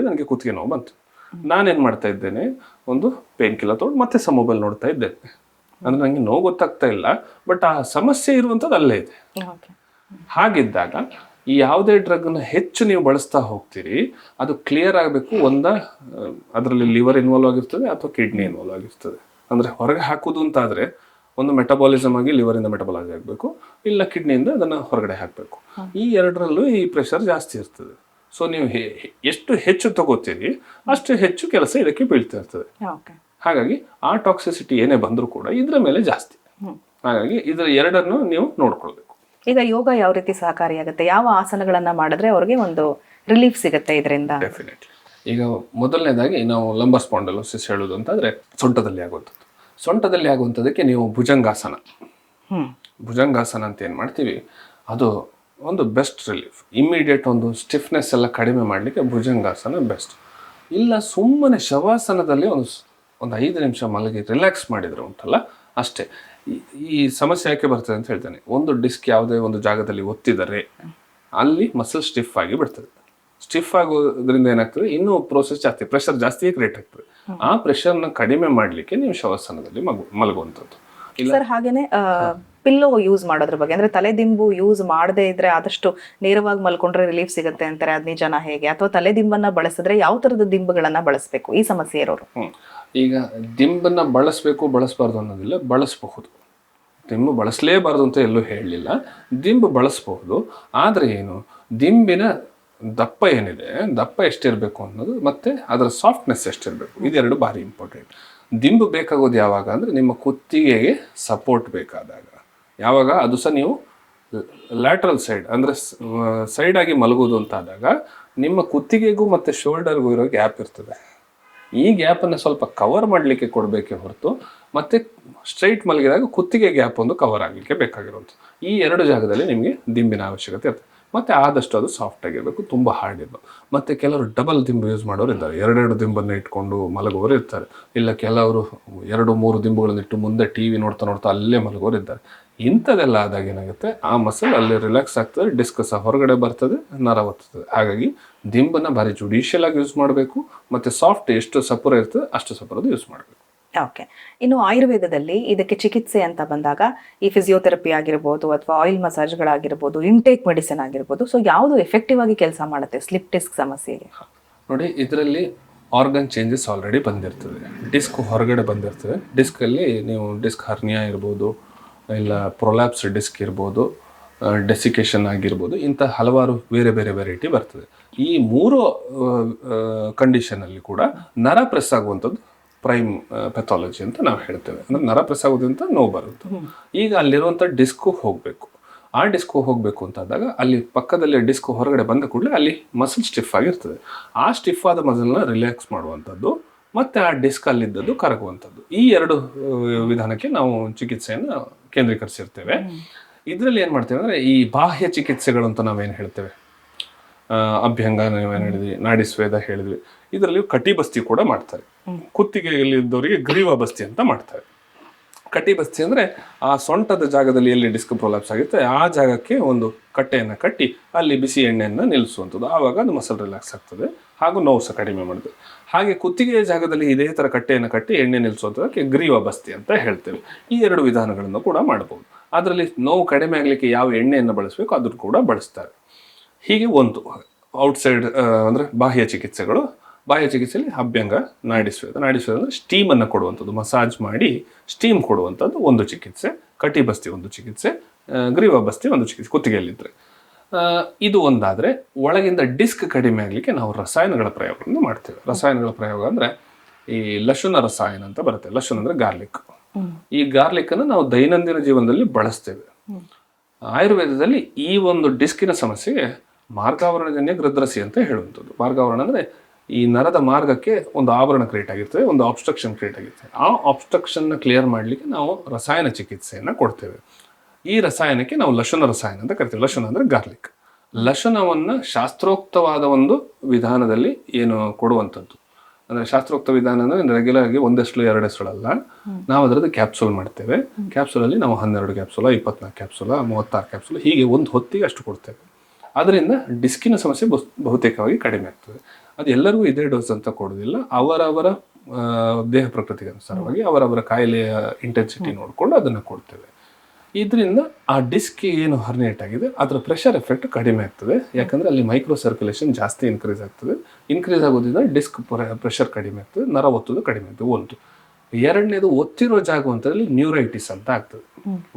ನನಗೆ ಕುತ್ತಿಗೆ ನೋವು ಬಂತು, ನಾನೇನು ಮಾಡ್ತಾ ಇದ್ದೇನೆ, ಒಂದು ಪೇನ್ ಕಿಲ್ಲರ್ ತೊಗೊಂಡು ಮತ್ತೆ ಸಹ ಮೊಬೈಲ್ ನೋಡ್ತಾ ಇದ್ದೇನೆ. ಅಂದರೆ ನನಗೆ ನೋವು ಗೊತ್ತಾಗ್ತಾ ಇಲ್ಲ, ಬಟ್ ಆ ಸಮಸ್ಯೆ ಇರುವಂಥದ್ದು ಅಲ್ಲೇ ಇದೆ. ಹಾಗಿದ್ದಾಗ ಈ ಯಾವುದೇ ಡ್ರಗ್ನ ಹೆಚ್ಚು ನೀವು ಬಳಸ್ತಾ ಹೋಗ್ತೀರಿ, ಅದು ಕ್ಲಿಯರ್ ಆಗಬೇಕು. ಅದರಲ್ಲಿ ಲಿವರ್ ಇನ್ವಾಲ್ವ್ ಆಗಿರ್ತದೆ ಅಥವಾ ಕಿಡ್ನಿ ಇನ್ವಾಲ್ವ್ ಆಗಿರ್ತದೆ. ಅಂದರೆ ಹೊರಗೆ ಹಾಕೋದು ಅಂತಾದರೆ ಒಂದು ಮೆಟಬಾಲಿಸಮ್ ಆಗಿ ಲಿವರಿಂದ ಮೆಟಬಾಲೈಸ್ ಆಗಬೇಕು, ಇಲ್ಲ ಕಿಡ್ನಿಯಿಂದ ಅದನ್ನು ಹೊರಗಡೆ ಹಾಕಬೇಕು. ಈ ಎರಡರಲ್ಲೂ ಈ ಪ್ರೆಷರ್ ಜಾಸ್ತಿ ಇರ್ತದೆ. ಸೊ ನೀವು ಎಷ್ಟು ಹೆಚ್ಚು ತಗೋತೀರಿ ಅಷ್ಟು ಹೆಚ್ಚು ಕೆಲಸ ಇದಕ್ಕೆ ಬೀಳ್ತಾ ಇರ್ತದೆ. ಹಾಗಾಗಿ ಆ ಟಾಕ್ಸಿಸಿಟಿ ಏನೇ ಬಂದರೂ ಕೂಡ ಇದರ ಮೇಲೆ ಜಾಸ್ತಿ. ಹಾಗಾಗಿ ಇದರ ಎರಡನ್ನು ನೀವು ನೋಡ್ಕೊಳ್ಬೇಕು. ಈಗ ಯೋಗ ಯಾವ ರೀತಿ ಸಹಕಾರಿಯಾಗುತ್ತೆ? ಯಾವ ಆಸನಗಳನ್ನ ಮಾಡಿದ್ರೆ ಅವ್ರಿಗೆ ಒಂದು ರಿಲೀಫ್ ಸಿಗುತ್ತೆ ಇದರಿಂದ? ಡೆಫಿನೆಟ್ಲಿ. ಈಗ ಮೊದಲನೇದಾಗಿ ನಾವು ಲಂಬರ್ ಸ್ಪಾಂಡಲೋಸಿಸ್ ಹೇಳೋದು ಅಂತಂದರೆ ಸೊಂಟದಲ್ಲಿ ಆಗುವಂಥದ್ದು. ಸೊಂಟದಲ್ಲಿ ಆಗುವಂಥದ್ದಕ್ಕೆ ನೀವು ಭುಜಂಗಾಸನ ಅಂತ ಏನು ಮಾಡ್ತೀವಿ, ಅದು ಒಂದು ಬೆಸ್ಟ್ ರಿಲೀಫ್. ಇಮ್ಮಿಡಿಯೇಟ್ ಒಂದು ಸ್ಟಿಫ್ನೆಸ್ ಎಲ್ಲ ಕಡಿಮೆ ಮಾಡಲಿಕ್ಕೆ ಭುಜಂಗಾಸನ ಬೆಸ್ಟ್. ಇಲ್ಲ ಸುಮ್ಮನೆ ಶವಾಸನದಲ್ಲಿ ಒಂದು 5 ನಿಮಿಷ ಮಲಗಿ ರಿಲ್ಯಾಕ್ಸ್ ಮಾಡಿದರೆ ಉಂಟಲ್ಲ ಅಷ್ಟೇ. ಈ ಸಮಸ್ಯೆ ಯಾಕೆ ಬರ್ತದೆ ಅಂತ ಹೇಳ್ತೇನೆ. ಒಂದು ಡಿಸ್ಕ್ ಯಾವುದೇ ಒಂದು ಜಾಗದಲ್ಲಿ ಒತ್ತಿದರೆ ಅಲ್ಲಿ ಮಸಲ್ ಸ್ಟಿಫ್ ಆಗಿ ಬಿಡ್ತದೆ. ಸ್ಟಿಫ್ ಆಗೋದ್ರಿಂದ ಏನಾಗ್ತದೆ, ಇನ್ನೂ ಪ್ರೋಸೆಸ್ ಜಾಸ್ತಿ, ಪ್ರೆಷರ್ ಜಾಸ್ತಿ ಕ್ರಿಯೇಟ್ ಆಗ್ತದೆ. ಆ ಪ್ರೆಷರ್ನ ಕಡಿಮೆ ಮಾಡಲಿಕ್ಕೆ ನೀವು ಶವಾಸನದಲ್ಲಿ ಮಲಗುವಂಥದ್ದು. ಸರ್ ಹಾಗೇನೆ ಪಿಲ್ಲೋ ಯೂಸ್ ಮಾಡೋದ್ರ ಬಗ್ಗೆ, ಅಂದ್ರೆ ತಲೆದಿಂಬು ಯೂಸ್ ಮಾಡದೇ ಇದ್ರೆ ಆದಷ್ಟು ನೇರವಾಗಿ ಮಲ್ಕೊಂಡ್ರೆ ರಿಲೀಫ್ ಸಿಗುತ್ತೆ ಅಂತಾರೆ, ಅದ್ ನಿಜನಾ ಹೇಗೆ? ಅಥವಾ ತಲೆದಿಂಬನ್ನ ಬಳಸಿದ್ರೆ ಯಾವ ತರದ ದಿಂಬುಗಳನ್ನ ಬಳಸಬೇಕು ಈ ಸಮಸ್ಯೆ ಇರೋರು? ಈಗ ದಿಂಬನ್ನ ಬಳಸಬಾರ್ದು ಅನ್ನೋದಿಲ್ಲ, ಬಳಸಬಹುದು. ದಿಂಬು ಬಳಸಲೇಬಾರ್ದು ಅಂತ ಎಲ್ಲೂ ಹೇಳಲಿಲ್ಲ. ದಿಂಬು ಬಳಸಬಹುದು. ಆದರೆ ಏನು, ದಿಂಬಿನ ದಪ್ಪ ಏನಿದೆ, ದಪ್ಪ ಎಷ್ಟಿರಬೇಕು ಅನ್ನೋದು ಮತ್ತೆ ಅದರ ಸಾಫ್ಟ್ನೆಸ್ ಎಷ್ಟಿರಬೇಕು, ಇದೆರಡು ಭಾರಿ ಇಂಪಾರ್ಟೆಂಟ್. ದಿಂಬು ಬೇಕಾಗೋದು ಯಾವಾಗ ಅಂದರೆ ನಿಮ್ಮ ಕುತ್ತಿಗೆಗೆ ಸಪೋರ್ಟ್ ಬೇಕಾದಾಗ. ಯಾವಾಗ ಅದು ಸಹ ನೀವು ಲ್ಯಾಟ್ರಲ್ ಸೈಡ್ ಅಂದರೆ ಸೈಡಾಗಿ ಮಲಗೋದು ಅಂತಾದಾಗ ನಿಮ್ಮ ಕುತ್ತಿಗೆಗೂ ಮತ್ತು ಶೋಲ್ಡರ್ಗೂ ಇರೋ ಗ್ಯಾಪ್ ಇರ್ತದೆ. ಈ ಗ್ಯಾಪನ್ನು ಸ್ವಲ್ಪ ಕವರ್ ಮಾಡಲಿಕ್ಕೆ ಕೊಡಬೇಕೇ ಹೊರತು ಮತ್ತೆ ಸ್ಟ್ರೈಟ್ ಮಲಗಿದಾಗ ಕುತ್ತಿಗೆ ಗ್ಯಾಪ್ ಒಂದು ಕವರ್ ಆಗಲಿಕ್ಕೆ ಬೇಕಾಗಿರುವಂಥದ್ದು. ಈ 2 ಜಾಗದಲ್ಲಿ ನಿಮಗೆ ದಿಂಬಿನ ಅವಶ್ಯಕತೆ ಇರ್ತದೆ. ಮತ್ತು ಆದಷ್ಟು ಅದು ಸಾಫ್ಟ್ ಆಗಿರಬೇಕು, ತುಂಬ ಹಾರ್ಡ್ ಇರಬೇಕು. ಮತ್ತು ಕೆಲವರು ಡಬಲ್ ದಿಂಬು ಯೂಸ್ ಮಾಡೋರು ಇದ್ದಾರೆ, 2 ದಿಂಬನ್ನು ಇಟ್ಕೊಂಡು ಮಲಗೋರು ಇರ್ತಾರೆ. ಇಲ್ಲ ಕೆಲವರು 2-3 ದಿಂಬುಗಳನ್ನು ಇಟ್ಟು ಮುಂದೆ TV ನೋಡ್ತಾ ಅಲ್ಲೇ ಮಲಗೋರು ಇದ್ದಾರೆ. ಇಂಥದ್ದೆಲ್ಲ ಆದಾಗ ಏನಾಗುತ್ತೆ, ಆ ಮಸಲ್ ಅಲ್ಲಿ ರಿಲ್ಯಾಕ್ಸ್ ಆಗ್ತದೆ, ಡಿಸ್ಕ್ ಸಹ ಹೊರಗಡೆ ಬರ್ತದೆ, ನರ ಒತ್ತುತ್ತದೆ. ಹಾಗಾಗಿ ದಿಂಬನ್ನು ಭಾರಿ ಜುಡಿಷಿಯಲ್ ಆಗಿ ಯೂಸ್ ಮಾಡಬೇಕು. ಮತ್ತು ಸಾಫ್ಟ್ ಎಷ್ಟು ಸಪುರ ಇರ್ತದೆ ಅಷ್ಟು ಸಪುರದ್ದು ಯೂಸ್ ಮಾಡಬೇಕು. ಓಕೆ. ಇನ್ನು ಆಯುರ್ವೇದದಲ್ಲಿ ಇದಕ್ಕೆ ಚಿಕಿತ್ಸೆ ಅಂತ ಬಂದಾಗ ಈ ಫಿಸಿಯೋಥೆರಪಿ ಆಗಿರ್ಬೋದು ಅಥವಾ ಆಯಿಲ್ ಮಸಾಜ್ಗಳಾಗಿರ್ಬೋದು, ಇಂಟೇಕ್ ಮೆಡಿಸಿನ್ ಆಗಿರ್ಬೋದು, ಸೊ ಯಾವುದು ಎಫೆಕ್ಟಿವ್ ಆಗಿ ಕೆಲಸ ಮಾಡುತ್ತೆ ಸ್ಲಿಪ್ ಡಿಸ್ಕ್ ಸಮಸ್ಯೆಗೆ? ನೋಡಿ, ಇದರಲ್ಲಿ ಆರ್ಗನ್ ಚೇಂಜಸ್ ಆಲ್ರೆಡಿ ಬಂದಿರ್ತದೆ, ಡಿಸ್ಕ್ ಹೊರಗಡೆ ಬಂದಿರ್ತದೆ. ಡಿಸ್ಕಲ್ಲಿ ನೀವು ಡಿಸ್ಕ್ ಹರ್ನಿಯಾ ಇರ್ಬೋದು, ಇಲ್ಲ ಪ್ರೊಲ್ಯಾಪ್ಸ್ ಡಿಸ್ಕ್ ಇರ್ಬೋದು, ಡೆಸಿಕೇಶನ್ ಆಗಿರ್ಬೋದು, ಇಂಥ ಹಲವಾರು ಬೇರೆ ಬೇರೆ ವೆರೈಟಿ ಬರ್ತದೆ. ಈ 3 ಕಂಡೀಷನಲ್ಲಿ ಕೂಡ ನರ ಪ್ರೆಸ್ ಆಗುವಂಥದ್ದು ಪ್ರೈಮ್ ಪೆಥಾಲಜಿ ಅಂತ ನಾವು ಹೇಳ್ತೇವೆ. ಅಂದರೆ ನರ ಪ್ರೆಸ್ ಆಗೋದ್ರಿಂದ ನೋವು ಬರುತ್ತೆ. ಈಗ ಅಲ್ಲಿರುವಂಥ ಡಿಸ್ಕು ಹೋಗಬೇಕು. ಆ ಡಿಸ್ಕು ಹೋಗಬೇಕು ಅಂತಾದಾಗ ಅಲ್ಲಿ ಪಕ್ಕದಲ್ಲಿ ಡಿಸ್ಕ್ ಹೊರಗಡೆ ಬಂದ ಕೂಡಲೇ ಅಲ್ಲಿ ಮಸಲ್ ಸ್ಟಿಫ್ ಆಗಿರ್ತದೆ. ಆ ಸ್ಟಿಫ್ ಆದ ಮಸಲ್ನ ರಿಲ್ಯಾಕ್ಸ್ ಮಾಡುವಂಥದ್ದು ಮತ್ತು ಆ ಡಿಸ್ಕ್ ಅಲ್ಲಿದ್ದದ್ದು ಕರಗುವಂಥದ್ದು. ಈ 2 ವಿಧಾನಕ್ಕೆ ನಾವು ಚಿಕಿತ್ಸೆಯನ್ನು ಕೇಂದ್ರೀಕರಿಸಿರ್ತೇವೆ. ಇದರಲ್ಲಿ ಏನು ಮಾಡ್ತೇವೆ ಅಂದರೆ ಈ ಬಾಹ್ಯ ಚಿಕಿತ್ಸೆಗಳು ಅಂತ ನಾವೇನು ಹೇಳ್ತೇವೆ, ಅಭ್ಯಂಗ ನಾವೇನು ಹೇಳಿದ್ವಿ, ನಾಡಿ ಸ್ವೇದ ಹೇಳಿದ್ವಿ, ಇದರಲ್ಲಿ ಕಟಿಬಸ್ತಿ ಕೂಡ ಮಾಡ್ತಾರೆ. ಕುತ್ತಿಗೆಯಲ್ಲಿದ್ದವರಿಗೆ ಗ್ರೀವ ಬಸ್ತಿ ಅಂತ ಮಾಡ್ತಾರೆ. ಕಟಿಬಸ್ತಿ ಅಂದರೆ ಆ ಸೊಂಟದ ಜಾಗದಲ್ಲಿ ಎಲ್ಲಿ ಡಿಸ್ಕ್ ಪ್ರೊಲ್ಯಾಪ್ಸ್ ಆಗುತ್ತೆ ಆ ಜಾಗಕ್ಕೆ ಒಂದು ಕಟ್ಟೆಯನ್ನು ಕಟ್ಟಿ ಅಲ್ಲಿ ಬಿಸಿ ಎಣ್ಣೆಯನ್ನು ನಿಲ್ಲಿಸುವಂಥದ್ದು. ಆವಾಗ ಅದು ಮಸಲ್ ರಿಲ್ಯಾಕ್ಸ್ ಆಗ್ತದೆ ಹಾಗೂ ನೋವು ಸಹ ಕಡಿಮೆ ಮಾಡ್ತದೆ. ಹಾಗೆ ಕುತ್ತಿಗೆಯ ಜಾಗದಲ್ಲಿ ಇದೇ ಥರ ಕಟ್ಟೆಯನ್ನು ಕಟ್ಟಿ ಎಣ್ಣೆ ನಿಲ್ಲಿಸುವಂಥದ್ದಕ್ಕೆ ಗ್ರೀವ ಬಸ್ತಿ ಅಂತ ಹೇಳ್ತೇವೆ. ಈ 2 ವಿಧಾನಗಳನ್ನು ಕೂಡ ಮಾಡ್ಬೋದು. ಅದರಲ್ಲಿ ನೋವು ಕಡಿಮೆ ಆಗಲಿಕ್ಕೆ ಯಾವ ಎಣ್ಣೆಯನ್ನು ಬಳಸಬೇಕು ಅದನ್ನು ಕೂಡ ಬಳಸ್ತಾರೆ. ಹೀಗೆ ಒಂದು ಔಟ್ಸೈಡ್ ಅಂದರೆ ಬಾಹ್ಯ ಚಿಕಿತ್ಸೆಗಳು. ಬಾಹ್ಯ ಚಿಕಿತ್ಸೆಯಲ್ಲಿ ಅಭ್ಯಂಗ, ನಾಡಿಸ್ವೇದ ಅಂದರೆ ಸ್ಟೀಮನ್ನು ಕೊಡುವಂಥದ್ದು, ಮಸಾಜ್ ಮಾಡಿ ಸ್ಟೀಮ್ ಕೊಡುವಂಥದ್ದು ಒಂದು ಚಿಕಿತ್ಸೆ. ಕಟಿಬಸ್ತಿ ಒಂದು ಚಿಕಿತ್ಸೆ, ಗ್ರೀವ ಬಸ್ತಿ ಒಂದು ಚಿಕಿತ್ಸೆ ಕುತ್ತಿಗೆಯಲ್ಲಿದ್ದರೆ. ಇದು ಒಂದಾದರೆ ಒಳಗಿಂದ ಡಿಸ್ಕ್ ಕಡಿಮೆ ಆಗಲಿಕ್ಕೆ ನಾವು ರಸಾಯನಗಳ ಪ್ರಯೋಗವನ್ನು ಮಾಡ್ತೇವೆ. ರಸಾಯನಗಳ ಪ್ರಯೋಗ ಅಂದರೆ ಈ ಲಶುನ ರಸಾಯನ ಅಂತ ಬರುತ್ತೆ. ಲಶುನ್ ಅಂದರೆ ಗಾರ್ಲಿಕ್. ಈ ಗಾರ್ಲಿಕ್ಕನ್ನು ನಾವು ದೈನಂದಿನ ಜೀವನದಲ್ಲಿ ಬಳಸ್ತೇವೆ. ಆಯುರ್ವೇದದಲ್ಲಿ ಈ ಒಂದು ಡಿಸ್ಕಿನ ಸಮಸ್ಯೆಗೆ ಮಾರ್ಗಾವರಣಜನ್ಯ ಗೃದ್ರಸಿ ಅಂತ ಹೇಳುವಂಥದ್ದು. ಮಾರ್ಗಾವರಣ ಅಂದರೆ ಈ ನರದ ಮಾರ್ಗಕ್ಕೆ ಒಂದು ಆವರಣ ಕ್ರಿಯೇಟ್ ಆಗಿರ್ತದೆ, ಒಂದು ಆಬ್ಸ್ಟ್ರಕ್ಷನ್ ಕ್ರಿಯೇಟ್ ಆಗಿರ್ತದೆ. ಆ ಆಬ್ಸ್ಟ್ರಕ್ಷನ್ನ ಕ್ಲಿಯರ್ ಮಾಡಲಿಕ್ಕೆ ನಾವು ರಸಾಯನ ಚಿಕಿತ್ಸೆಯನ್ನು ಕೊಡ್ತೇವೆ. ಈ ರಸಾಯನಕ್ಕೆ ನಾವು ಲಶುನ ರಸಾಯನ ಅಂತ ಕರಿತೀವಿ. ಲಶುನ ಅಂದರೆ ಗಾರ್ಲಿಕ್. ಲಶುನವನ್ನು ಶಾಸ್ತ್ರೋಕ್ತವಾದ ಒಂದು ವಿಧಾನದಲ್ಲಿ ಏನು ಕೊಡುವಂಥದ್ದು, ಅಂದರೆ ಶಾಸ್ತ್ರೋಕ್ತ ವಿಧಾನ ಅಂದರೆ ರೆಗ್ಯುಲರ್ ಆಗಿ 1 ಎಸ್ಳು 2 ಎಸ್ಳು ಅಲ್ಲ, ನಾವು ಅದರದ್ದು ಕ್ಯಾಪ್ಸೂಲ್ ಮಾಡ್ತೇವೆ. ಕ್ಯಾಪ್ಸೂಲಲ್ಲಿ ನಾವು 12 ಕ್ಯಾಪ್ಸೂಲ, 24 ಕ್ಯಾಪ್ಸೂಲ, 36 ಕ್ಯಾಪ್ಸೂಲ, ಹೀಗೆ ಒಂದು ಹೊತ್ತಿಗೆ ಅಷ್ಟು ಕೊಡ್ತೇವೆ. ಅದರಿಂದ ಡಿಸ್ಕಿನ ಸಮಸ್ಯೆ ಬಹುತೇಕವಾಗಿ ಕಡಿಮೆ ಆಗ್ತದೆ. ಅದು ಎಲ್ಲರಿಗೂ ಇದೇ ಡೋಸ್ ಅಂತ ಕೊಡೋದಿಲ್ಲ, ಅವರವರ ದೇಹ ಪ್ರಕೃತಿಗೆ ಅನುಸಾರವಾಗಿ ಅವರವರ ಕಾಯಿಲೆಯ ಇಂಟೆನ್ಸಿಟಿ ನೋಡಿಕೊಂಡು ಅದನ್ನು ಕೊಡ್ತೇವೆ. ಇದರಿಂದ ಆ ಡಿಸ್ಕ್ ಏನು ಹರ್ನಿಯೇಟ್ ಆಗಿದೆ ಅದರ ಪ್ರೆಷರ್ ಎಫೆಕ್ಟ್ ಕಡಿಮೆ ಆಗ್ತದೆ. ಯಾಕಂದರೆ ಅಲ್ಲಿ ಮೈಕ್ರೋ ಸರ್ಕ್ಯುಲೇಷನ್ ಜಾಸ್ತಿ ಇನ್ಕ್ರೀಸ್ ಆಗ್ತದೆ. ಇನ್ಕ್ರೀಸ್ ಆಗೋದ್ರಿಂದ ಡಿಸ್ಕ್ ಪ್ರೆಷರ್ ಕಡಿಮೆ ಆಗ್ತದೆ, ನರ ಒತ್ತೋದು ಕಡಿಮೆ ಆಗ್ತದೆ. ಒಂದು. 2ನೇದು ಒತ್ತಿರೋ ಜಾಗವಂತರಲ್ಲಿ ನ್ಯೂರೈಟಿಸ್ ಅಂತ ಆಗ್ತದೆ.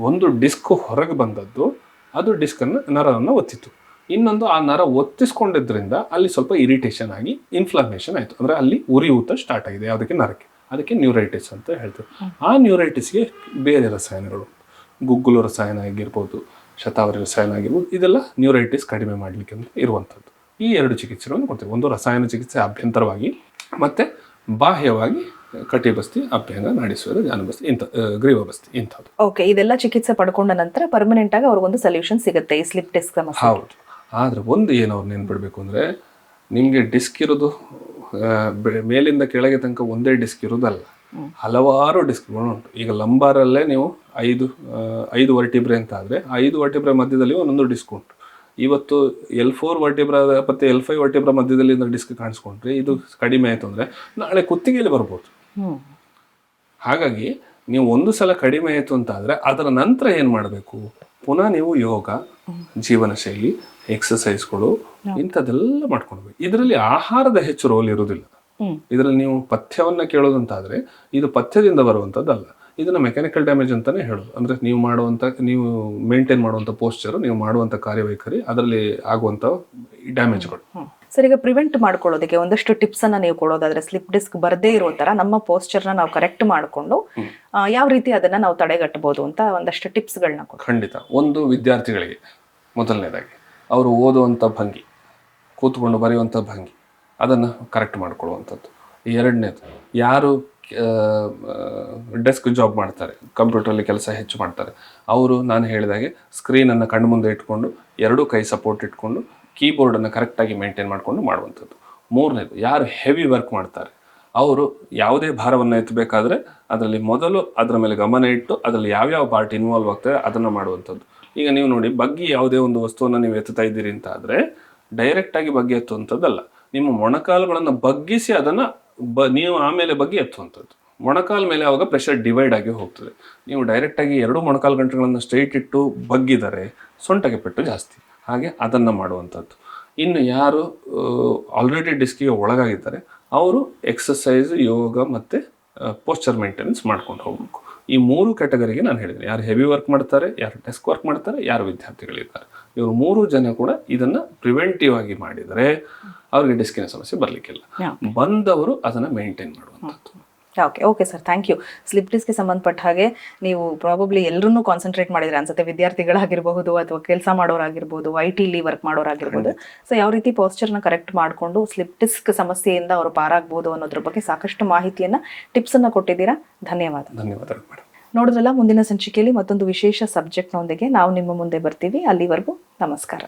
ಒಂದು ಡಿಸ್ಕ್ ಹೊರಗೆ ಬಂದದ್ದು ಅದು ಡಿಸ್ಕನ್ನು ನರವನ್ನು ಒತ್ತಿತ್ತು. ಇನ್ನೊಂದು ಆ ನರ ಒತ್ತಿಸ್ಕೊಂಡಿದ್ರಿಂದ ಅಲ್ಲಿ ಸ್ವಲ್ಪ ಇರಿಟೇಷನ್ ಆಗಿ ಇನ್ಫ್ಲಮೇಷನ್ ಆಯಿತು. ಅಂದರೆ ಅಲ್ಲಿ ಉರಿಯೂತ ಸ್ಟಾರ್ಟ್ ಆಗಿದೆ ಯಾವುದಕ್ಕೆ, ನರಕ್ಕೆ. ಅದಕ್ಕೆ ನ್ಯೂರೈಟಿಸ್ ಅಂತ ಹೇಳ್ತೇವೆ. ಆ ನ್ಯೂರೈಟಿಸ್ಗೆ ಬೇರೆ ರಸಾಯನಗಳು, ಗುಗ್ಗುಲು ರಸಾಯನ ಆಗಿರ್ಬೋದು, ಶತಾವರಿ ರಸಾಯನ ಆಗಿರ್ಬೋದು, ಇದೆಲ್ಲ ನ್ಯೂರೈಟಿಸ್ ಕಡಿಮೆ ಮಾಡಲಿಕ್ಕೆ ಅಂತ ಇರುವಂಥದ್ದು. ಈ 2 ಚಿಕಿತ್ಸೆಗಳನ್ನು ಕೊಡ್ತೇವೆ. ಒಂದು ರಸಾಯನ ಚಿಕಿತ್ಸೆ ಅಭ್ಯಂತರವಾಗಿ ಮತ್ತು ಬಾಹ್ಯವಾಗಿ ಕಟಿಬಸ್ತಿ, ಅಭ್ಯಂಗ, ನಾಡಿಸ್ವರ, ಜಾನುಬಸ್ತಿ, ಗ್ರೀವಬಸ್ತಿ ಇಂಥದ್ದು. ಓಕೆ, ಇದೆಲ್ಲ ಚಿಕಿತ್ಸೆ ಪಡ್ಕೊಂಡ ನಂತರ ಪರ್ಮನೆಂಟ್ ಆಗಿ ಅವ್ರಿಗೊಂದು ಸೊಲ್ಯೂಷನ್ ಸಿಗುತ್ತೆ ಈ ಸ್ಲಿಪ್ ಡಿಸ್ಕ್ ಸಮಸ್ಯೆ. ಹೌದು. ಆದರೆ ಒಂದು ಏನು ಅವ್ರು ನೆನ್ಪಿಡ್ಬೇಕು ಅಂದರೆ, ನಿಮಗೆ ಡಿಸ್ಕ್ ಇರೋದು ಮೇಲಿಂದ ಕೆಳಗೆ ತನಕ ಒಂದೇ ಡಿಸ್ಕ್ ಇರೋದಲ್ಲ, ಹಲವಾರು ಡಿಸ್ಕ್ಗಳು ಉಂಟು. ಈಗ ಲಂಬಾರಲ್ಲೇ ನೀವು 5 ವರ್ಟಿಬ್ರೆ ಅಂತ ಆದರೆ 5 ವರ್ಟಿಬ್ರೆ ಮಧ್ಯದಲ್ಲಿ ಒಂದೊಂದು ಡಿಸ್ಕ್ ಉಂಟು. ಇವತ್ತು L4 ವರ್ಟಿಬ್ರಾ ಮತ್ತು L5 ವರ್ಟಿಬ್ರಾ ಮಧ್ಯದಲ್ಲಿ ಡಿಸ್ಕ್ ಕಾಣಿಸ್ಕೊಂಡ್ರೆ ಇದು ಕಡಿಮೆ ಆಯಿತು ಅಂದರೆ ನಾಳೆ ಕುತ್ತಿಗೆಯಲ್ಲಿ ಬರ್ಬೋದು. ಹಾಗಾಗಿ ನೀವು ಒಂದು ಸಲ ಕಡಿಮೆ ಆಯಿತು ಅಂತ ಆದರೆ ಅದರ ನಂತರ ಏನು ಮಾಡಬೇಕು, ಪುನಃ ನೀವು ಯೋಗ, ಜೀವನ ಶೈಲಿ, ಎಕ್ಸಸೈಸ್ಗಳು ಇಂಥದ್ದೆಲ್ಲ ಮಾಡ್ಕೊಳ್ಬೇಕು. ಇದರಲ್ಲಿ ಆಹಾರದ ಹೆಚ್ಚು ರೋಲ್ ಇರುವುದಿಲ್ಲ. ಇದರಲ್ಲಿ ನೀವು ಪಥ್ಯವನ್ನ ಕೇಳೋದಂತಾದ್ರೆ ಇದು ಪಥ್ಯದಿಂದ ಬರುವಂಥದ್ದಲ್ಲ, ಇದನ್ನ ಮೆಕ್ಯಾನಿಕಲ್ ಡ್ಯಾಮೇಜ್ ಅಂತಾನೆ ಹೇಳೋದು. ಅಂದ್ರೆ ನೀವು ಮೇಂಟೈನ್ ಮಾಡುವಂಥ ಪೋಸ್ಚರ್, ನೀವು ಮಾಡುವಂಥ ಕಾರ್ಯವೈಖರಿ, ಅದರಲ್ಲಿ ಆಗುವಂಥ ಡ್ಯಾಮೇಜ್ಗಳು. ಸರ್, ಈಗ ಪ್ರಿವೆಂಟ್ ಮಾಡ್ಕೊಳ್ಳೋದಕ್ಕೆ ಒಂದಷ್ಟು ಟಿಪ್ಸ್ ಅನ್ನ ನೀವು ಕೊಡೋದಾದ್ರೆ, ಸ್ಲಿಪ್ ಡಿಸ್ಕ್ ಬರದೇ ಇರೋ ತರ ನಮ್ಮ ಪೋಸ್ಚರ್ನ ನಾವು ಕರೆಕ್ಟ್ ಮಾಡಿಕೊಂಡು ಯಾವ ರೀತಿ ಅದನ್ನ ನಾವು ತಡೆಗಟ್ಟಬಹುದು ಅಂತ ಒಂದಷ್ಟು ಟಿಪ್ಸ್ಗಳನ್ನ ಕೊಡಿ. ಖಂಡಿತ. ಒಂದು, ವಿದ್ಯಾರ್ಥಿಗಳಿಗೆ ಮೊದಲನೇದಾಗಿ ಅವರು ಓದುವಂಥ ಭಂಗಿ, ಕೂತ್ಕೊಂಡು ಬರೆಯುವಂಥ ಭಂಗಿ, ಅದನ್ನು ಕರೆಕ್ಟ್ ಮಾಡ್ಕೊಳ್ಳುವಂಥದ್ದು. ಎರಡನೇದು, ಯಾರು ಡೆಸ್ಕ್ ಜಾಬ್ ಮಾಡ್ತಾರೆ, ಕಂಪ್ಯೂಟರಲ್ಲಿ ಕೆಲಸ ಹೆಚ್ಚು ಮಾಡ್ತಾರೆ, ಅವರು ನಾನು ಹೇಳಿದಾಗೆ ಸ್ಕ್ರೀನನ್ನು ಕಣ್ಣು ಮುಂದೆ ಇಟ್ಕೊಂಡು 2 ಕೈ ಸಪೋರ್ಟ್ ಇಟ್ಕೊಂಡು ಕೀಬೋರ್ಡನ್ನು ಕರೆಕ್ಟಾಗಿ ಮೇಂಟೈನ್ ಮಾಡಿಕೊಂಡು ಮಾಡುವಂಥದ್ದು. ಮೂರನೇದು, ಯಾರು ಹೆವಿ ವರ್ಕ್ ಮಾಡ್ತಾರೆ ಅವರು ಯಾವುದೇ ಭಾರವನ್ನು ಎತ್ತಬೇಕಾದ್ರೆ ಅದರಲ್ಲಿ ಮೊದಲು ಅದರ ಮೇಲೆ ಗಮನ ಇಟ್ಟು ಅದರಲ್ಲಿ ಯಾವ್ಯಾವ ಪಾರ್ಟ್ ಇನ್ವಾಲ್ವ್ ಆಗ್ತದೆ ಅದನ್ನು ಮಾಡುವಂಥದ್ದು. ಈಗ ನೀವು ನೋಡಿ, ಬಗ್ಗಿ ಯಾವುದೇ ಒಂದು ವಸ್ತುವನ್ನು ನೀವು ಎತ್ತುತ್ತಾ ಇದ್ದೀರಿ ಅಂತ ಆದರೆ ಡೈರೆಕ್ಟಾಗಿ ಬಗ್ಗಿ ಎತ್ತುವಂಥದ್ದಲ್ಲ, ನಿಮ್ಮ ಮೊಣಕಾಲುಗಳನ್ನು ಬಗ್ಗಿಸಿ ಅದನ್ನು ನೀವು ಆಮೇಲೆ ಬಗ್ಗೆ ಎತ್ತುವಂಥದ್ದು. ಮೊಣಕಾಲ ಮೇಲೆ ಆವಾಗ ಪ್ರೆಷರ್ ಡಿವೈಡ್ ಆಗಿ ಹೋಗ್ತದೆ. ನೀವು ಡೈರೆಕ್ಟಾಗಿ 2 ಮೊಣಕಾಲು ಗಂಟೆಗಳನ್ನು ಸ್ಟ್ರೈಟ್ ಇಟ್ಟು ಬಗ್ಗಿದರೆ ಸೊಂಟಗೆ ಪೆಟ್ಟು ಜಾಸ್ತಿ. ಹಾಗೆ ಅದನ್ನು ಮಾಡುವಂಥದ್ದು. ಇನ್ನು ಯಾರು ಆಲ್ರೆಡಿ ಡಿಸ್ಕಿಗೆ ಒಳಗಾಗಿದ್ದಾರೆ ಅವರು ಎಕ್ಸಸೈಸ್, ಯೋಗ ಮತ್ತು ಪೋಸ್ಚರ್ ಮೇಂಟೆನೆನ್ಸ್ ಮಾಡ್ಕೊಂಡು ಹೋಗಬೇಕು. ಈ 3 ಕ್ಯಾಟಗರಿಗೆ ನಾನು ಹೇಳಿದ್ದೀನಿ. ಯಾರು ಹೆವಿ ವರ್ಕ್ ಮಾಡ್ತಾರೆ, ಯಾರು ಡೆಸ್ಕ್ ವರ್ಕ್ ಮಾಡ್ತಾರೆ, ಯಾರು ವಿದ್ಯಾರ್ಥಿಗಳಿದ್ದಾರೆ, ಇವರು 3 ಜನ ಕೂಡ ಇದನ್ನು ಪ್ರಿವೆಂಟಿವ್ ಆಗಿ ಮಾಡಿದರೆ ಅವ್ರಿಗೆ ಡಿಸ್ಕಿನ ಸಮಸ್ಯೆ ಬರಲಿಕ್ಕಿಲ್ಲ. ಬಂದವರು ಅದನ್ನು ಮೇಂಟೈನ್ ಮಾಡುವಂಥದ್ದು. Okay sir, thank you. Slip ಡಿಸ್ಕ್ಗೆ ಸಂಬಂಧಪಟ್ಟ ಹಾಗೆ ನೀವು ಪ್ರಾಬಬ್ಲಿ ಎಲ್ಲರನ್ನೂ ಕಾನ್ಸಂಟ್ರೇಟ್ ಮಾಡಿದ್ರೆ ಅನ್ಸುತ್ತೆ, ವಿದ್ಯಾರ್ಥಿಗಳಾಗಿರ್ಬಹುದು ಅಥವಾ ಕೆಲಸ ಮಾಡೋರಾಗಿರ್ಬೋದು, IT ವರ್ಕ್ ಮಾಡೋರಾಗಿರ್ಬೋದು. ಸೊ ಯಾವ ರೀತಿ ಪೋಸ್ಚರ್ನ ಕರೆಕ್ಟ್ ಮಾಡಿಕೊಂಡು ಸ್ಲಿಪ್ ಡಿಸ್ಕ್ ಸಮಸ್ಯೆಯಿಂದ ಅವರು ಪಾರಾಗ್ಬೋದು ಅನ್ನೋದ್ರ ಬಗ್ಗೆ ಸಾಕಷ್ಟು ಮಾಹಿತಿಯನ್ನ, ಟಿಪ್ಸನ್ನು ಕೊಟ್ಟಿದ್ದೀರಾ. ಧನ್ಯವಾದಗಳು ಮೇಡಮ್. ನೋಡಿದ್ರಲ್ಲ, ಮುಂದಿನ ಸಂಚಿಕೆಯಲ್ಲಿ ಮತ್ತೊಂದು ವಿಶೇಷ ಸಬ್ಜೆಕ್ಟ್ನೊಂದಿಗೆ ನಾವು ನಿಮ್ಮ ಮುಂದೆ ಬರ್ತೀವಿ. ಅಲ್ಲಿವರೆಗೂ ನಮಸ್ಕಾರ.